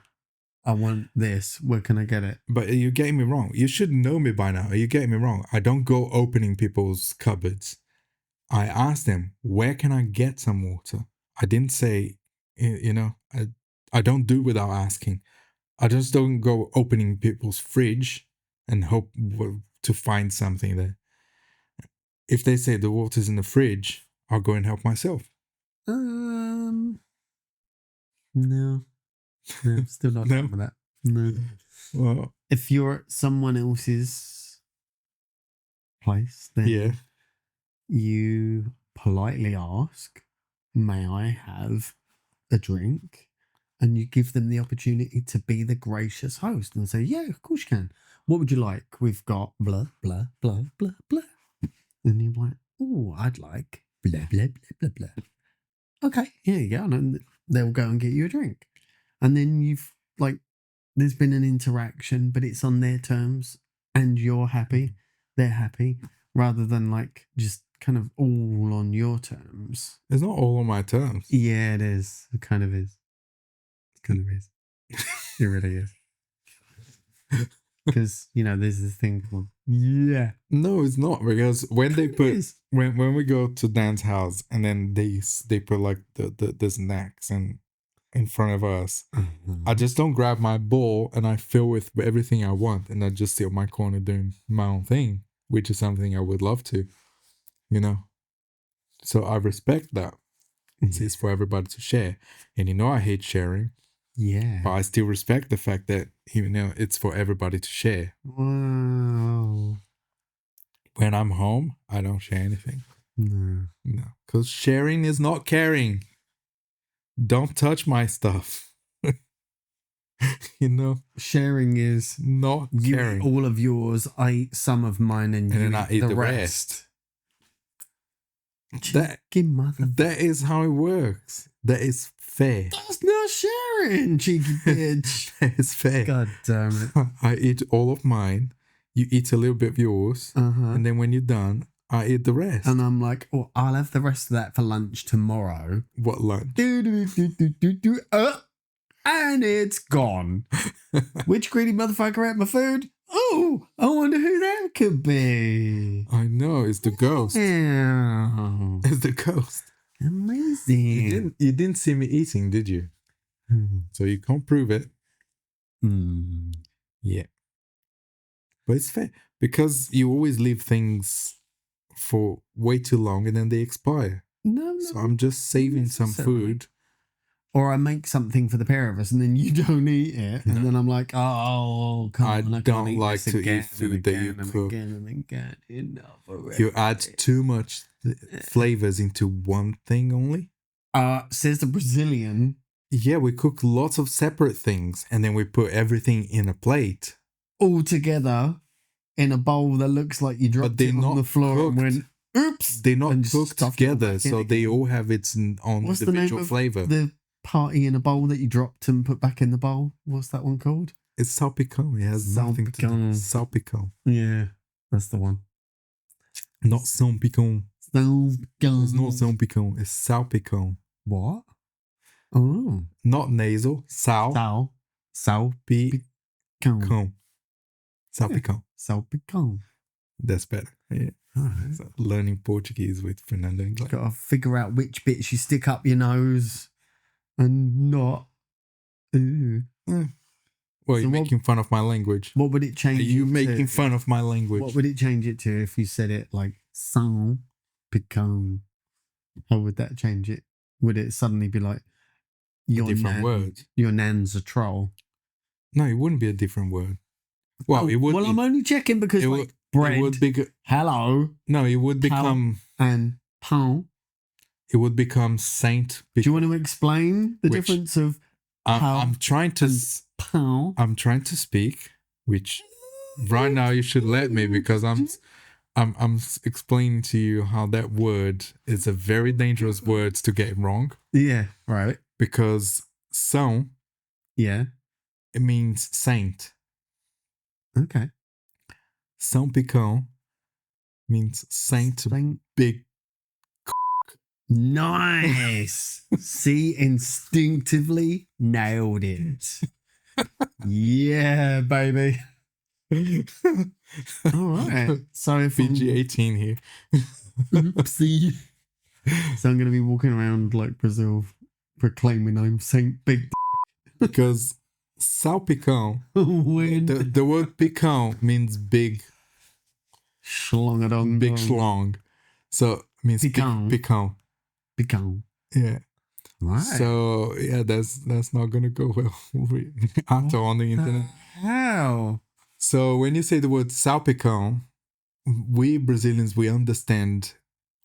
I want this. Where can I get it? But you're getting me wrong. You should know me by now. You're getting me wrong. I don't go opening people's cupboards. I ask them, where can I get some water? I didn't say, I don't do without asking. I just don't go opening people's fridge and hope to find something there. If they say the water's in the fridge, I'll go and help myself. No, still not No? done with that. No. Well, if you're at someone else's place, then you politely ask, may I have a drink? And you give them the opportunity to be the gracious host and say, yeah, of course you can. What would you like? We've got blah, blah, blah, blah, blah. And you're like, oh, I'd like blah, blah, blah, blah, blah. Okay, here you go. And then they'll go and get you a drink. And then there's been an interaction, but it's on their terms and you're happy, they're happy, rather than just kind of all on your terms. It's not all on my terms. Yeah, it is. It kind of is. It kind of is. It really is. Because, there's this thing called, yeah. No, it's not, because when they put, when we go to Dan's house and then they put the snacks in front of us, I just don't grab my bowl and I fill with everything I want and I just sit on my corner doing my own thing, which is something I would love to, So I respect that. It's for everybody to share. And I hate sharing. Yeah. But I still respect the fact that, it's for everybody to share. Wow. When I'm home, I don't share anything. No. Because sharing is not caring. Don't touch my stuff. Sharing is not caring. All of yours, I eat some of mine, and you then I eat the rest. That is how it works. That is fair. That's not sharing, cheeky bitch. That is fair. God damn it. I eat all of mine. You eat a little bit of yours. And then when you're done, I eat the rest. And I'm like, oh, I'll have the rest of that for lunch tomorrow. What lunch? And it's gone. Which greedy motherfucker ate my food? Oh, I wonder who that could be. I know, it's the ghost. Yeah. It's the ghost. Amazing. You didn't see me eating, did you? So you can't prove it. Mm. Yeah. But it's fair because you always leave things for way too long and then they expire. No, So I'm just saving some food. Or I make something for the pair of us and then you don't eat it. And then I'm like, oh, come on, I can't don't eat like this to again eat food that you and cook. again and again. Enough already. You add too much flavors into one thing only. Says the Brazilian. Yeah, we cook lots of separate things and then we put everything in a plate. All together in a bowl that looks like you dropped it on the floor and went, oops. They're not cooked together, so they all have its own What's individual flavor. The party in a bowl that you dropped and put back in the bowl? What's that one called? It's salpicón. It has nothing to do. Salpicón. Yeah, that's the one. Not salpicón. Salpicón. It's not salpicón. It's salpicón. What? Oh. Not nasal. Salpicón. Salpicón. Yeah. Salpicón. That's better. Yeah. Right. So learning Portuguese with Fernando and Glen. Got to figure out which bits you stick up your nose and not. Ooh. Well, you're making fun of my language. What would it change? Are you making fun of my language? What would it change it to if you said it like salpicón? How would that change it? Would it suddenly be like your different word? Your nan's a troll. No, it wouldn't be a different word. Well, it would. Well, I'm only checking because bread. It would be. Hello. No, it would become and pain. It would become saint. Do you want to explain the difference of? I'm trying to. I'm trying to speak, which right now you should let me because I'm explaining to you how that word is a very dangerous word to get wrong. Yeah, right. Because São, it means saint. Okay. São Picão means saint big. Nice. See, instinctively nailed it. Yeah, baby. All right. So if PG-18 here. Oopsie. So I'm going to be walking around like Brazil proclaiming I'm Saint Big. Because salpicão, the word picão means big. Schlongadong. Big schlong. So it means picão. Picão. Yeah. Right. So yeah, that's not gonna go well at all on the internet. How? So when you say the word salpicão, we Brazilians, we understand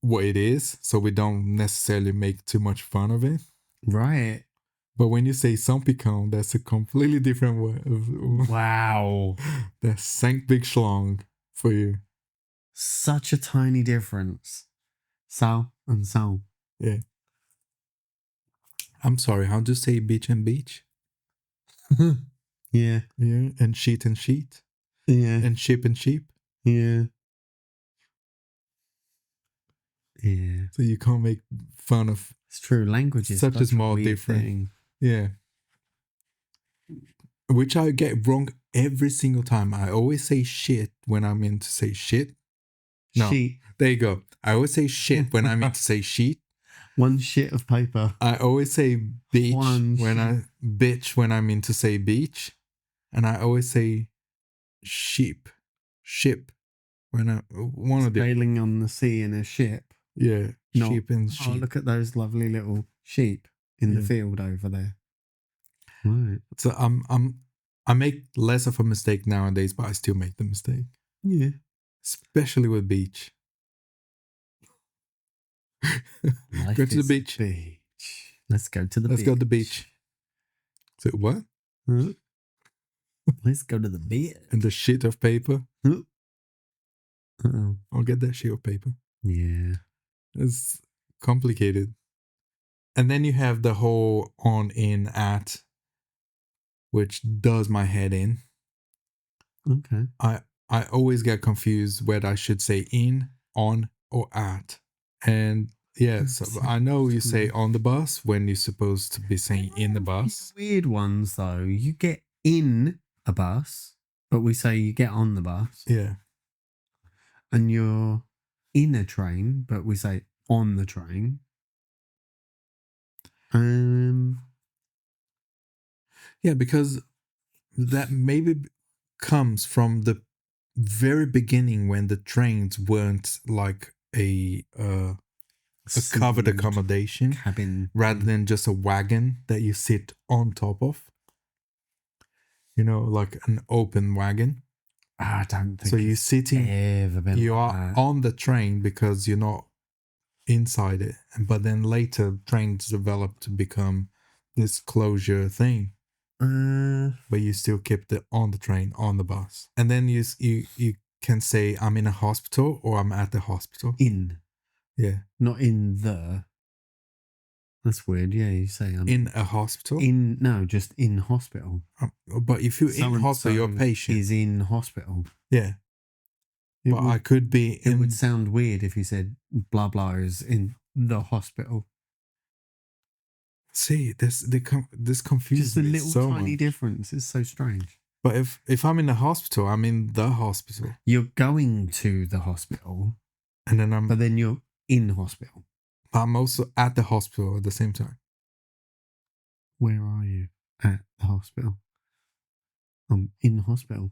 what it is, so we don't necessarily make too much fun of it. Right. But when you say São Picão, that's a completely different word. Wow. That's Saint Big Schlong for you. Such a tiny difference. São and São. Yeah. I'm sorry, how do you say beach and beach? Yeah. Yeah. And sheet and sheet? Yeah. And sheep and sheep? Yeah. Yeah. So you can't make fun of. It's true. Language is such a small difference. Thing. Yeah. Which I get wrong every single time. I always say shit when I mean to say shit. No. Sheet. There you go. I always say shit when I mean to say sheet. One shit of paper. I always say bitch when I mean to say beach. And I always say ship when I sailing on the sea in a ship. Yeah, sheep and sheep. Oh, look at those lovely little sheep in the field over there. Right. So I make less of a mistake nowadays, but I still make the mistake. Yeah. Especially with beach. Go to the beach. Let's go to the beach. Let's go to the beach. So what? Huh? Let's go to the beach. And the sheet of paper. Uh-oh. I'll get that sheet of paper. Yeah. It's complicated. And then you have the whole on, in, at, which does my head in. Okay. I always get confused whether I should say in, on, or at. And yeah, so I know you say on the bus when you're supposed to be saying in the bus. Weird ones though. You get in a bus, but we say you get on the bus. Yeah. And you're in a train, but we say on the train. Yeah, because that maybe comes from the very beginning when the trains weren't like a covered Sealed accommodation cabin. rather than just a wagon that you sit on top of. You know, like an open wagon. I don't think So you're sitting, ever been you like are that. on the train because you're not inside it. But then later trains developed to become this closure thing. But you still kept it on the train, on the bus. And then you can say, I'm in a hospital or I'm at the hospital. In. Yeah. Not in the. That's weird. Yeah, you say I'm In a hospital? no, just in hospital. But if you're in hospital, you're a patient. Is in hospital. Yeah. But I could be in. It would sound weird if you said blah blah is in the hospital. See, this confuses Just a me little so tiny much. difference. It's so strange. But if I'm in the hospital, I'm in the hospital. You're going to the hospital, And then but then you're in hospital. I'm also at the hospital at the same time. Where are you? At the hospital. I'm in hospital.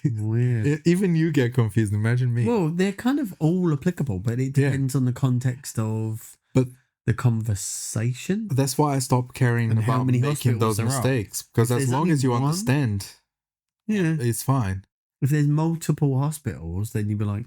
Weird. Even you get confused. Imagine me. Well, they're kind of all applicable, but it depends on the context of the conversation. That's why I stopped caring and about making those mistakes. Because as long as you understand, it's fine. If there's multiple hospitals, then you'd be like,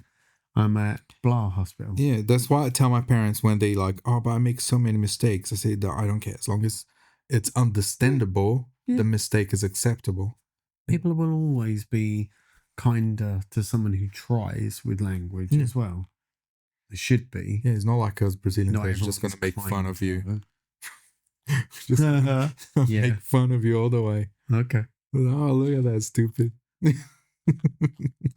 I'm at blah hospital. Yeah, that's why I tell my parents when they like, oh, but I make so many mistakes. I say that I don't care. As long as it's understandable, the mistake is acceptable. People will always be kinder to someone who tries with language as well. They should be. Yeah, it's not like us Brazilians are just going to make fun of you. Just make fun of you all the way. Okay. Oh, look at that, stupid.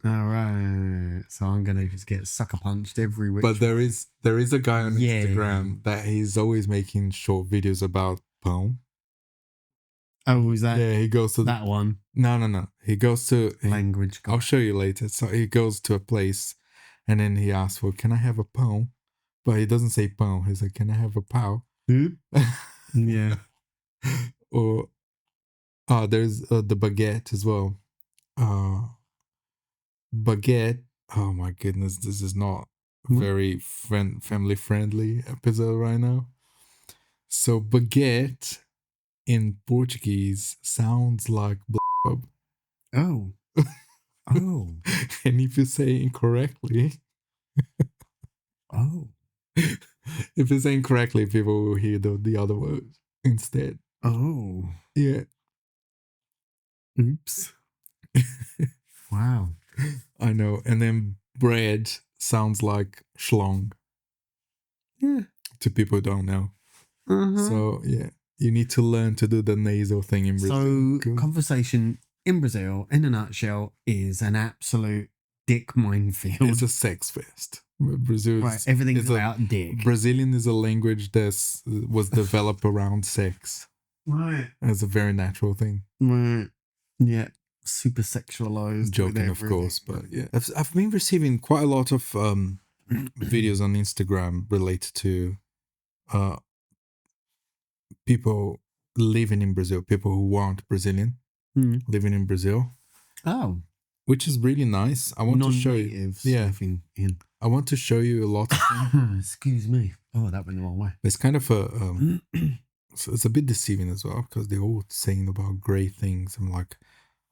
All right. So I'm going to just get sucker punched every week. But there is a guy on Instagram that he's always making short videos about pão. Oh, is that? Yeah, he goes to that one. No. He goes to language. I'll show you later. So he goes to a place and then he asks for, can I have a pão? But he doesn't say pão. He's like, can I have a pau? Yeah. Or there's the baguette as well. Baguette. Oh my goodness, this is not very family friendly episode right now. So baguette in Portuguese sounds like blob. Oh. Oh. And if you say incorrectly, if you say incorrectly, people will hear the other word instead. Oh. Yeah. Oops. Wow. I know. And then bread sounds like schlong. Yeah. To people who don't know. So, yeah. You need to learn to do the nasal thing in Brazil. So, conversation in Brazil, in a nutshell, is an absolute dick minefield. It's a sex fest. Brazil, everything's about dick. Brazilian is a language that was developed around sex. Right. As a very natural thing. Right. Yeah. Super sexualized. Joking, of course, but yeah. I've been receiving quite a lot of videos on Instagram related to people living in Brazil, people who aren't Brazilian living in Brazil. Oh. Which is really nice. I want to show you. Yeah. Living in. I want to show you a lot of things. Excuse me. Oh, that went the wrong way. It's kind of a so it's a bit deceiving as well because they're all saying about great things. I'm like,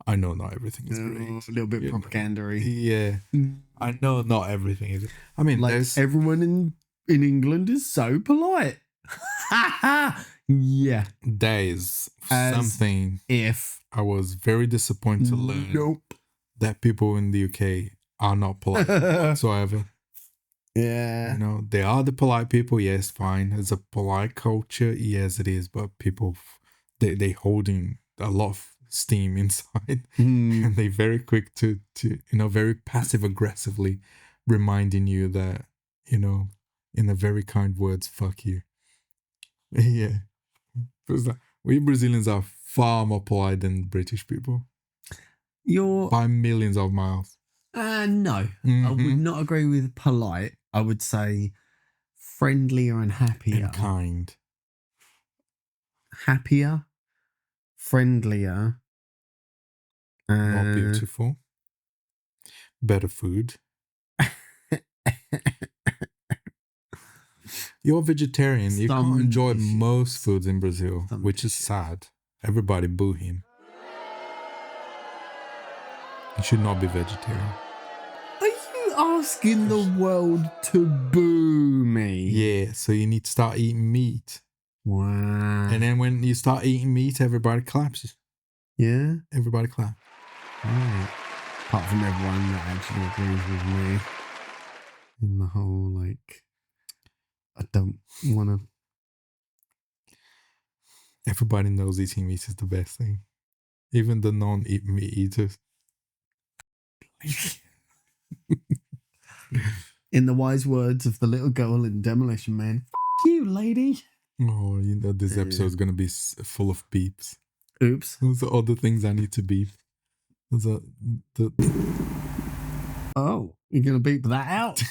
I know not everything is great. A little bit propaganda-y. Yeah. I know not everything is. I mean, like everyone in England is so polite. Yeah. That is something if I was very disappointed to learn that people in the UK are not polite whatsoever. Yeah. You know, they are the polite people, yes, fine. It's a polite culture, yes it is, but people they holding a lot of steam inside and they very quick to very passive aggressively reminding you that, in a very kind words, fuck you. Yeah. We Brazilians are far more polite than British people. By millions of miles. No. I would not agree with polite. I would say friendlier and happier. And kind. happier, friendlier, More beautiful. Better food. You're vegetarian. You can't enjoy most foods in Brazil, which is sad. Everybody boo him. You should not be vegetarian. Are you asking the world to boo me? Yeah, so you need to start eating meat. Wow. And then when you start eating meat, everybody claps. Yeah? Everybody claps. Right. Apart from everyone that actually agrees with me. In the whole, like, I don't want to. Everybody knows eating meat is the best thing. Even the non-meat eaters. In the wise words of the little girl in Demolition Man, F you, lady. Oh, you know, this episode is going to be full of beeps. Oops. Those are all the things I need to beep. Those are Oh, you're going to beep that out?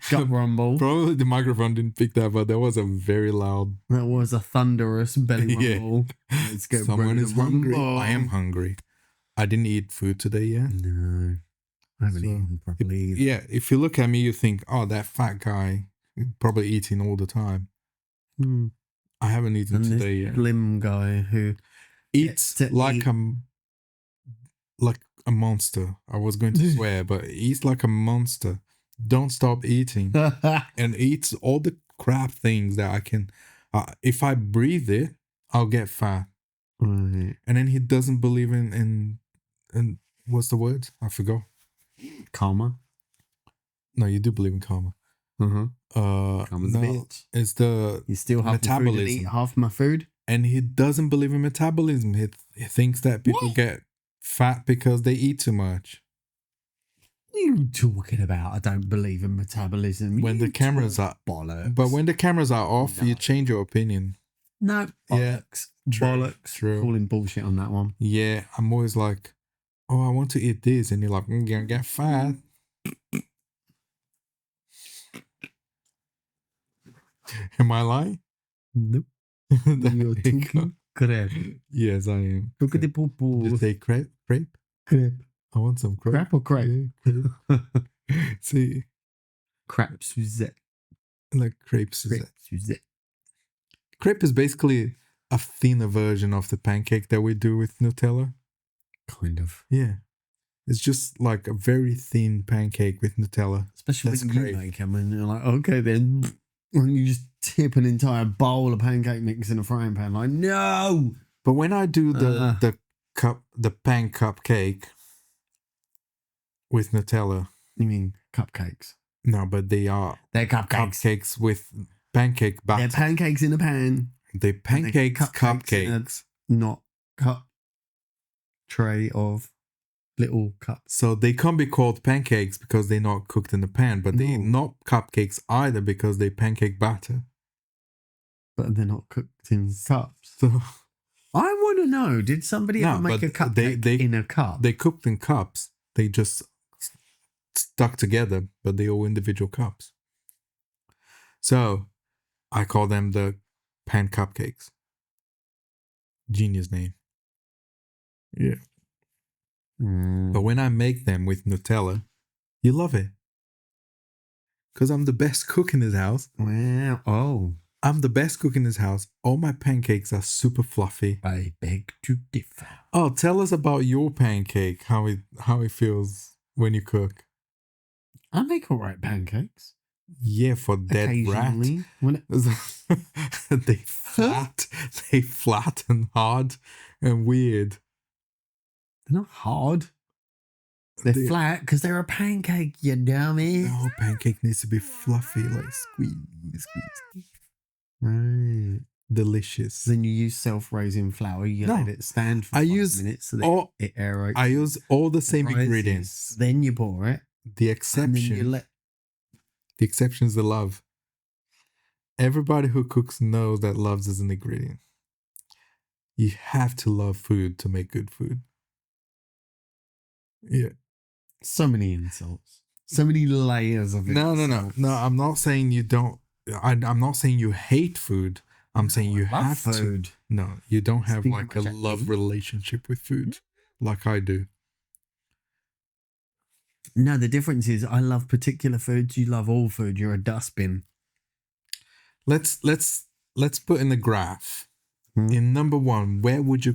Gut rumble. Probably the microphone didn't pick that, but that was a very loud. That was a thunderous belly rumble. Yeah. Let's get Someone is hungry. Rumble. I am hungry. I didn't eat food today yet. No, I haven't eaten properly either. Yeah, if you look at me, you think, oh, that fat guy, probably eating all the time. I haven't eaten today yet. Slim guy who eats like a monster. I was going to swear, but eats like a monster. Don't stop eating. And eats all the crap things that I can. If I breathe it, I'll get fat. Right. And then he doesn't believe in what's the word? I forgot. Karma. No, you do believe in karma. Karma's a bitch. It's the you still have metabolism. To eat half my food. And he doesn't believe in metabolism. He thinks that people get fat because they eat too much. What are you talking about? I don't believe in metabolism. When the cameras are bollocks. But when the cameras are off, you change your opinion. No, bollocks. Yeah, bollocks. True. Calling bullshit on that one. Yeah, I'm always like, oh, I want to eat this, and you're like, I'm gonna get fat. Am I lying? Nope. You're talking crap. Yes, I am. Look at the poo-poo. Did you say crepe? Crepe? I want some crepe. Crap or crepe? Yeah, crepe. See. Crepe Suzette. Like crepe Suzette. Suzette. Crepe is basically a thinner version of the pancake that we do with Nutella. Kind of. Yeah. It's just like a very thin pancake with Nutella. Especially when you make them and you're like, okay then. And you just tip an entire bowl of pancake mix in a frying pan. Like, no! But when I do the pan cupcake with Nutella. You mean cupcakes? No, but they're cupcakes. Cupcakes with pancake batter. They're pancakes in a pan. They're cupcakes. Not cup tray of little cups. So they can't be called pancakes because they're not cooked in the pan, but they're not cupcakes either because they're pancake batter. But they're not cooked in cups. So I want to know, did somebody ever make a cupcake in a cup? They cooked in cups. They just stuck together, but they're all individual cups. So I call them the pan cupcakes. Genius name. Yeah. But when I make them with Nutella, you love it. Because I'm the best cook in this house. Wow. Oh. I'm the best cook in this house. All my pancakes are super fluffy. I beg to differ. Oh, tell us about your pancake, how it feels when you cook. I make all right pancakes. Yeah, for dead rat. They flat and hard and weird. They're not hard. They're flat because they're a pancake, you dummy. No, pancake needs to be fluffy, like squeeze. Right. Delicious. Then you use self-raising flour. You let it stand for 5 minutes so that it aerates. I use all the same ingredients. Then you pour it. The exception. The exception is the love. Everybody who cooks knows that love is an ingredient. You have to love food to make good food. Yeah. So many insults. So many layers of it. No. I'm not saying you don't. I'm not saying you hate food. I'm saying you I love have food. to. No, you don't have Speaking like of a which, I love eat. relationship with food like I do. No, the difference is I love particular foods. You love all food. You're a dustbin. Let's put in the graph. Hmm? In number 1, what would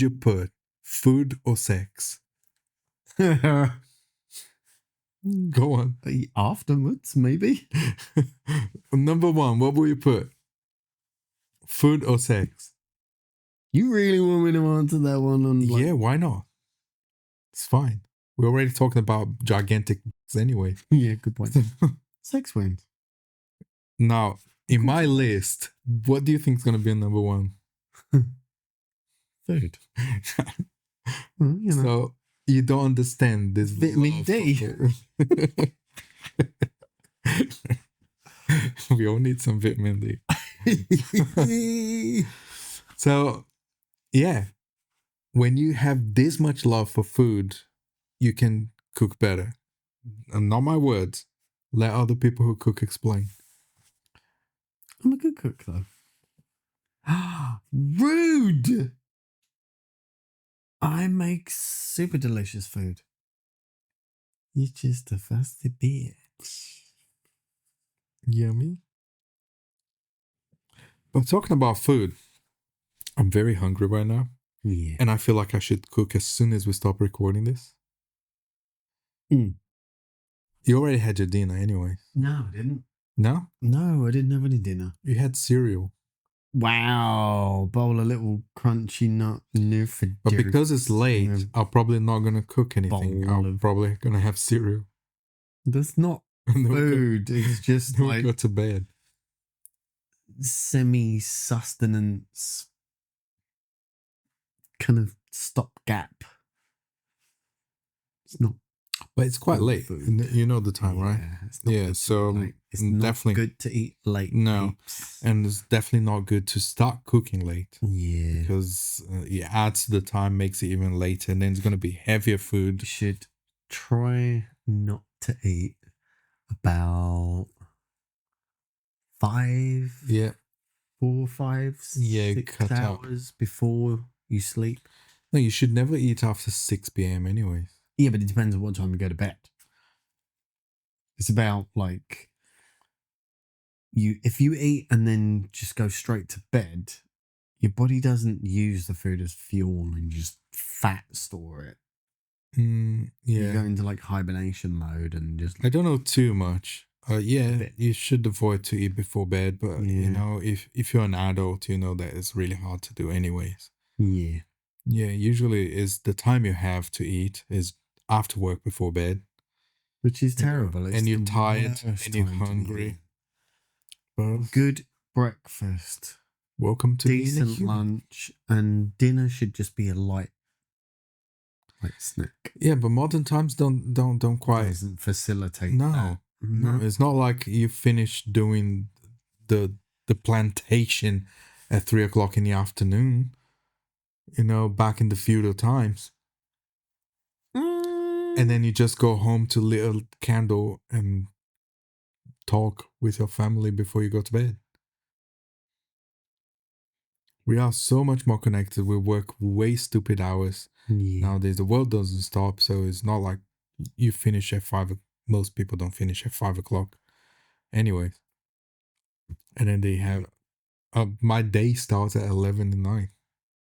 you put? Food or sex? Go on. Afterwards, maybe. Number 1, what will you put? Food or sex? You really want me to answer that one on like... Yeah, why not? It's fine. We're already talking about gigantic anyway. Yeah, good point. Sex wins. Now, in my list, what do you think is going to be number 1? Food. Well, you know. So you don't understand this Vitamin D. We all need some vitamin D. So, yeah, when you have this much love for food, you can cook better. And not my words. Let other people who cook explain. I'm a good cook, though. Rude! I make super delicious food. You're just a fussy bitch. Yummy. But talking about food, I'm very hungry right now. Yeah. And I feel like I should cook as soon as we stop recording this. Mm. You already had your dinner anyway. No, I didn't. No? No, I didn't have any dinner. You had cereal. Wow. Bowl of little crunchy nut Newford. But because it's late, I'm probably not going to cook anything. I'm probably going to have cereal. That's not food. It's just then like we'll go to bed. Semi-sustenance kind of stopgap. It's not. But it's quite late. Food. You know the time, Yeah, right? Yeah, so it's not definitely good to eat late. No, peeps. And it's definitely not good to start cooking late. Yeah. Because it adds to the time, makes it even later, and then it's going to be heavier food. You should try not to eat about 5, 4, 5, 6 hours before you sleep. No, you should never eat after 6 p.m. anyways. Yeah, but it depends on what time you go to bed. It's about like if you eat and then just go straight to bed, your body doesn't use the food as fuel and just fat store it. You go into like hibernation mode and just... I don't know too much. You should avoid to eat before bed, but you know, if you're an adult, you know that it's really hard to do anyways. Yeah. Yeah, usually is the time you have to eat is after work before bed. Which is terrible. And you're tired and you're hungry. Good breakfast. Welcome to decent lunch, and dinner should just be a light snack. Yeah, but modern times don't quite doesn't facilitate that. No, it's not like you finish doing the plantation at 3:00 in the afternoon. You know, back in the feudal times. And then you just go home to lit a candle and talk with your family before you go to bed. We are so much more connected. We work way stupid hours. Nowadays. The world doesn't stop, so it's not like you finish at 5. Most people don't finish at 5:00. Anyways. And then they have... my day starts at 11 at night.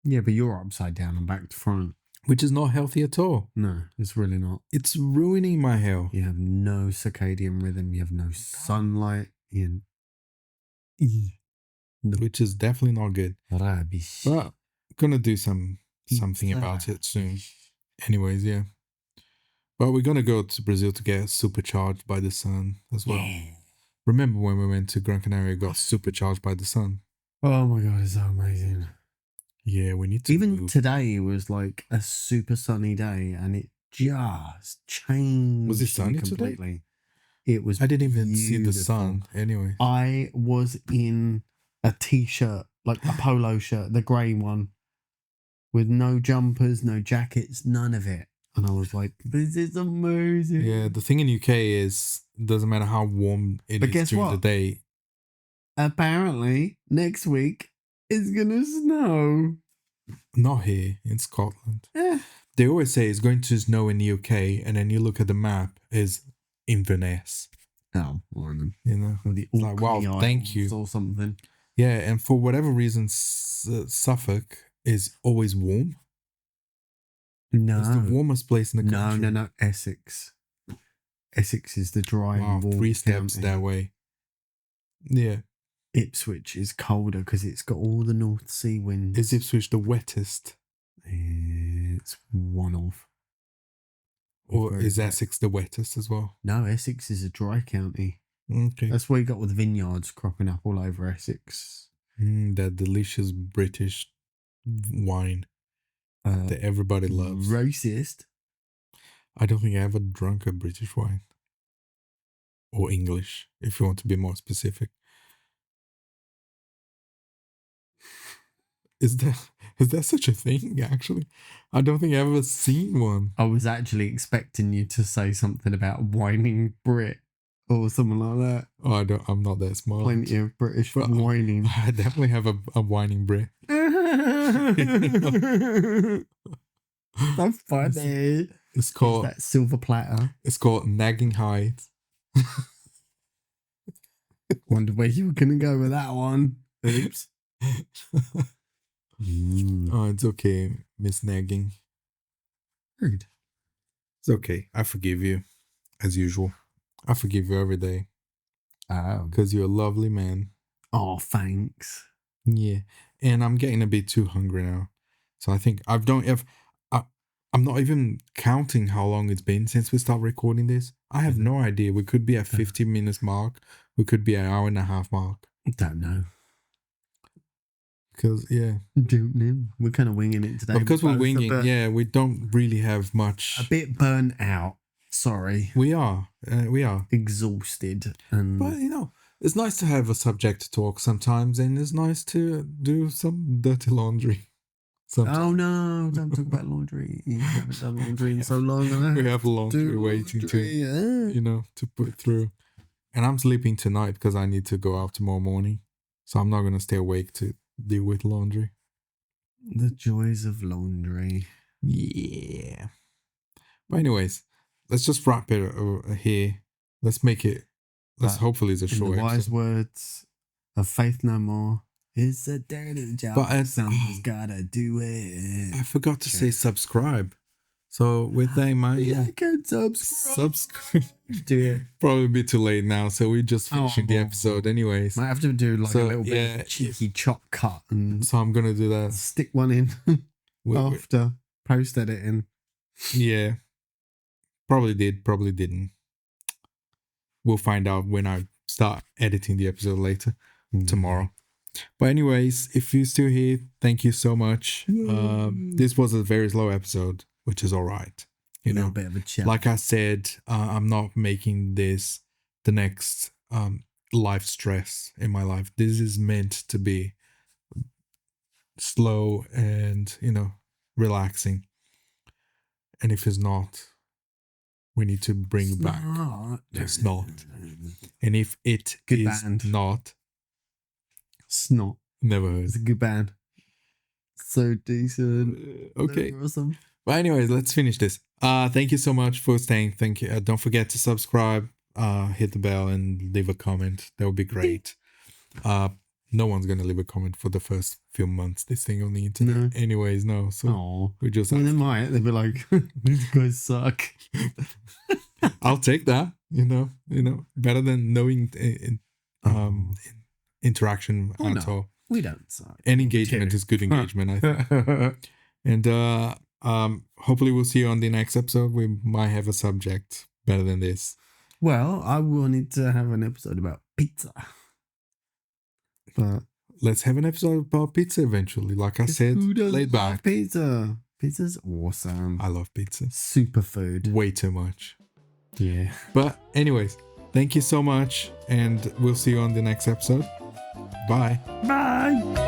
Yeah, but you're upside down and back to front. Which is not healthy at all. No, it's really not. It's ruining my health. You have no circadian rhythm. You have no sunlight. Which is definitely not good. Rubbish. But I'm gonna do something about it soon. Anyways, yeah. But we're gonna go to Brazil to get supercharged by the sun as well. Yeah. Remember when we went to Gran Canaria, got supercharged by the sun? Oh my god, it's so amazing. Yeah, we need to Even today was like a super sunny day, and it just changed. Was it sunny completely? Today? It was. I didn't even see the sun. Anyway, I was in a t-shirt, like a polo shirt, the grey one, with no jumpers, no jackets, none of it. And I was like, this is amazing. Yeah, the thing in UK is, doesn't matter how warm it is during the day, apparently next week it's gonna snow. Not here in Scotland. Eh. They always say it's going to snow in the UK, and then you look at the map, is Inverness. Oh, well, You know, or the like, wow, Orkney thank Isles you. or something. Yeah, and for whatever reason, Suffolk is always warm. No, It's the warmest place in the country. No. Essex. Essex is the dry and warm 3 steps county. that way. Yeah. Ipswich is colder because it's got all the North Sea winds. Is Ipswich the wettest? It's one of. Or Very is wet. Essex the wettest as well? No, Essex is a dry county. Okay. That's why you got all the vineyards cropping up all over Essex. That delicious British wine that everybody loves. Racist. I don't think I ever drunk a British wine. Or English, if you want to be more specific. Is there such a thing, actually? I don't think I've ever seen one. I was actually expecting you to say something about whining Brit or something like that. Oh, I'm not that smart. Plenty of British But whining. I definitely have a whining Brit. That's funny. It's called that silver platter. It's called nagging heights. Wonder where you were gonna go with that one. Oops. Oh, it's okay, Miss Nagging. Rude. It's okay. I forgive you, as usual. I forgive you every day. Oh. Because you're a lovely man. Oh, thanks. Yeah. And I'm getting a bit too hungry now. So I think I'm not even counting how long it's been since we started recording this. I have no idea. We could be at 50 minutes mark. We could be an hour and a half mark. Don't know. Because, yeah. Don't know. We're kind of winging it today. But because we're winging, yeah, we don't really have much. A bit burnt out. Sorry. We are. Exhausted. And But, it's nice to have a subject to talk sometimes, and it's nice to do some dirty laundry. Sometimes. Oh, no. Don't talk about laundry. You haven't done laundry in so long. We have laundry waiting to put through. And I'm sleeping tonight because I need to go out tomorrow morning. So I'm not going to stay awake to deal with laundry. The joys of laundry. Yeah. But anyways, let's just wrap it here. Let's make it. Hopefully it's a short the wise episode. words of Faith No More. It's a dirty job. But someone's gotta do it. I forgot to say subscribe. So with that in mind, I can subscribe. Do it. Probably a bit too late now, so we're just finishing the episode anyways. Might have to do a little bit of cheeky chop cut. So I'm going to do that. Stick one in after post editing. Yeah. Probably did, probably didn't. We'll find out when I start editing the episode later, tomorrow. But anyways, if you're still here, thank you so much. This was a very slow episode, which is all right. A little bit of a chat. Like I said, I'm not making this the next life stress in my life. This is meant to be slow and, relaxing. And if it's not, we need to bring it back. It's not. And if it good is band. not. Snot. Never heard. It's a good band. So decent. Okay. Awesome. But anyways, let's finish this. Thank you so much for staying. Thank you. Don't forget to subscribe, hit the bell, and leave a comment. That would be great. No one's gonna leave a comment for the first few months. This thing on the internet. No. Anyways, no. So we just. They might. They'll be like, "These guys suck." I'll take that. Better than knowing interaction at all. We don't suck. Any engagement is good engagement, I think. And hopefully we'll see you on the next episode. We might have a subject better than this. Well, I wanted to have an episode about pizza. But let's have an episode about pizza eventually. Like I said, laid back. Pizza. Pizza's awesome. I love pizza. Superfood. Way too much. Yeah. But anyways, thank you so much. And we'll see you on the next episode. Bye. Bye.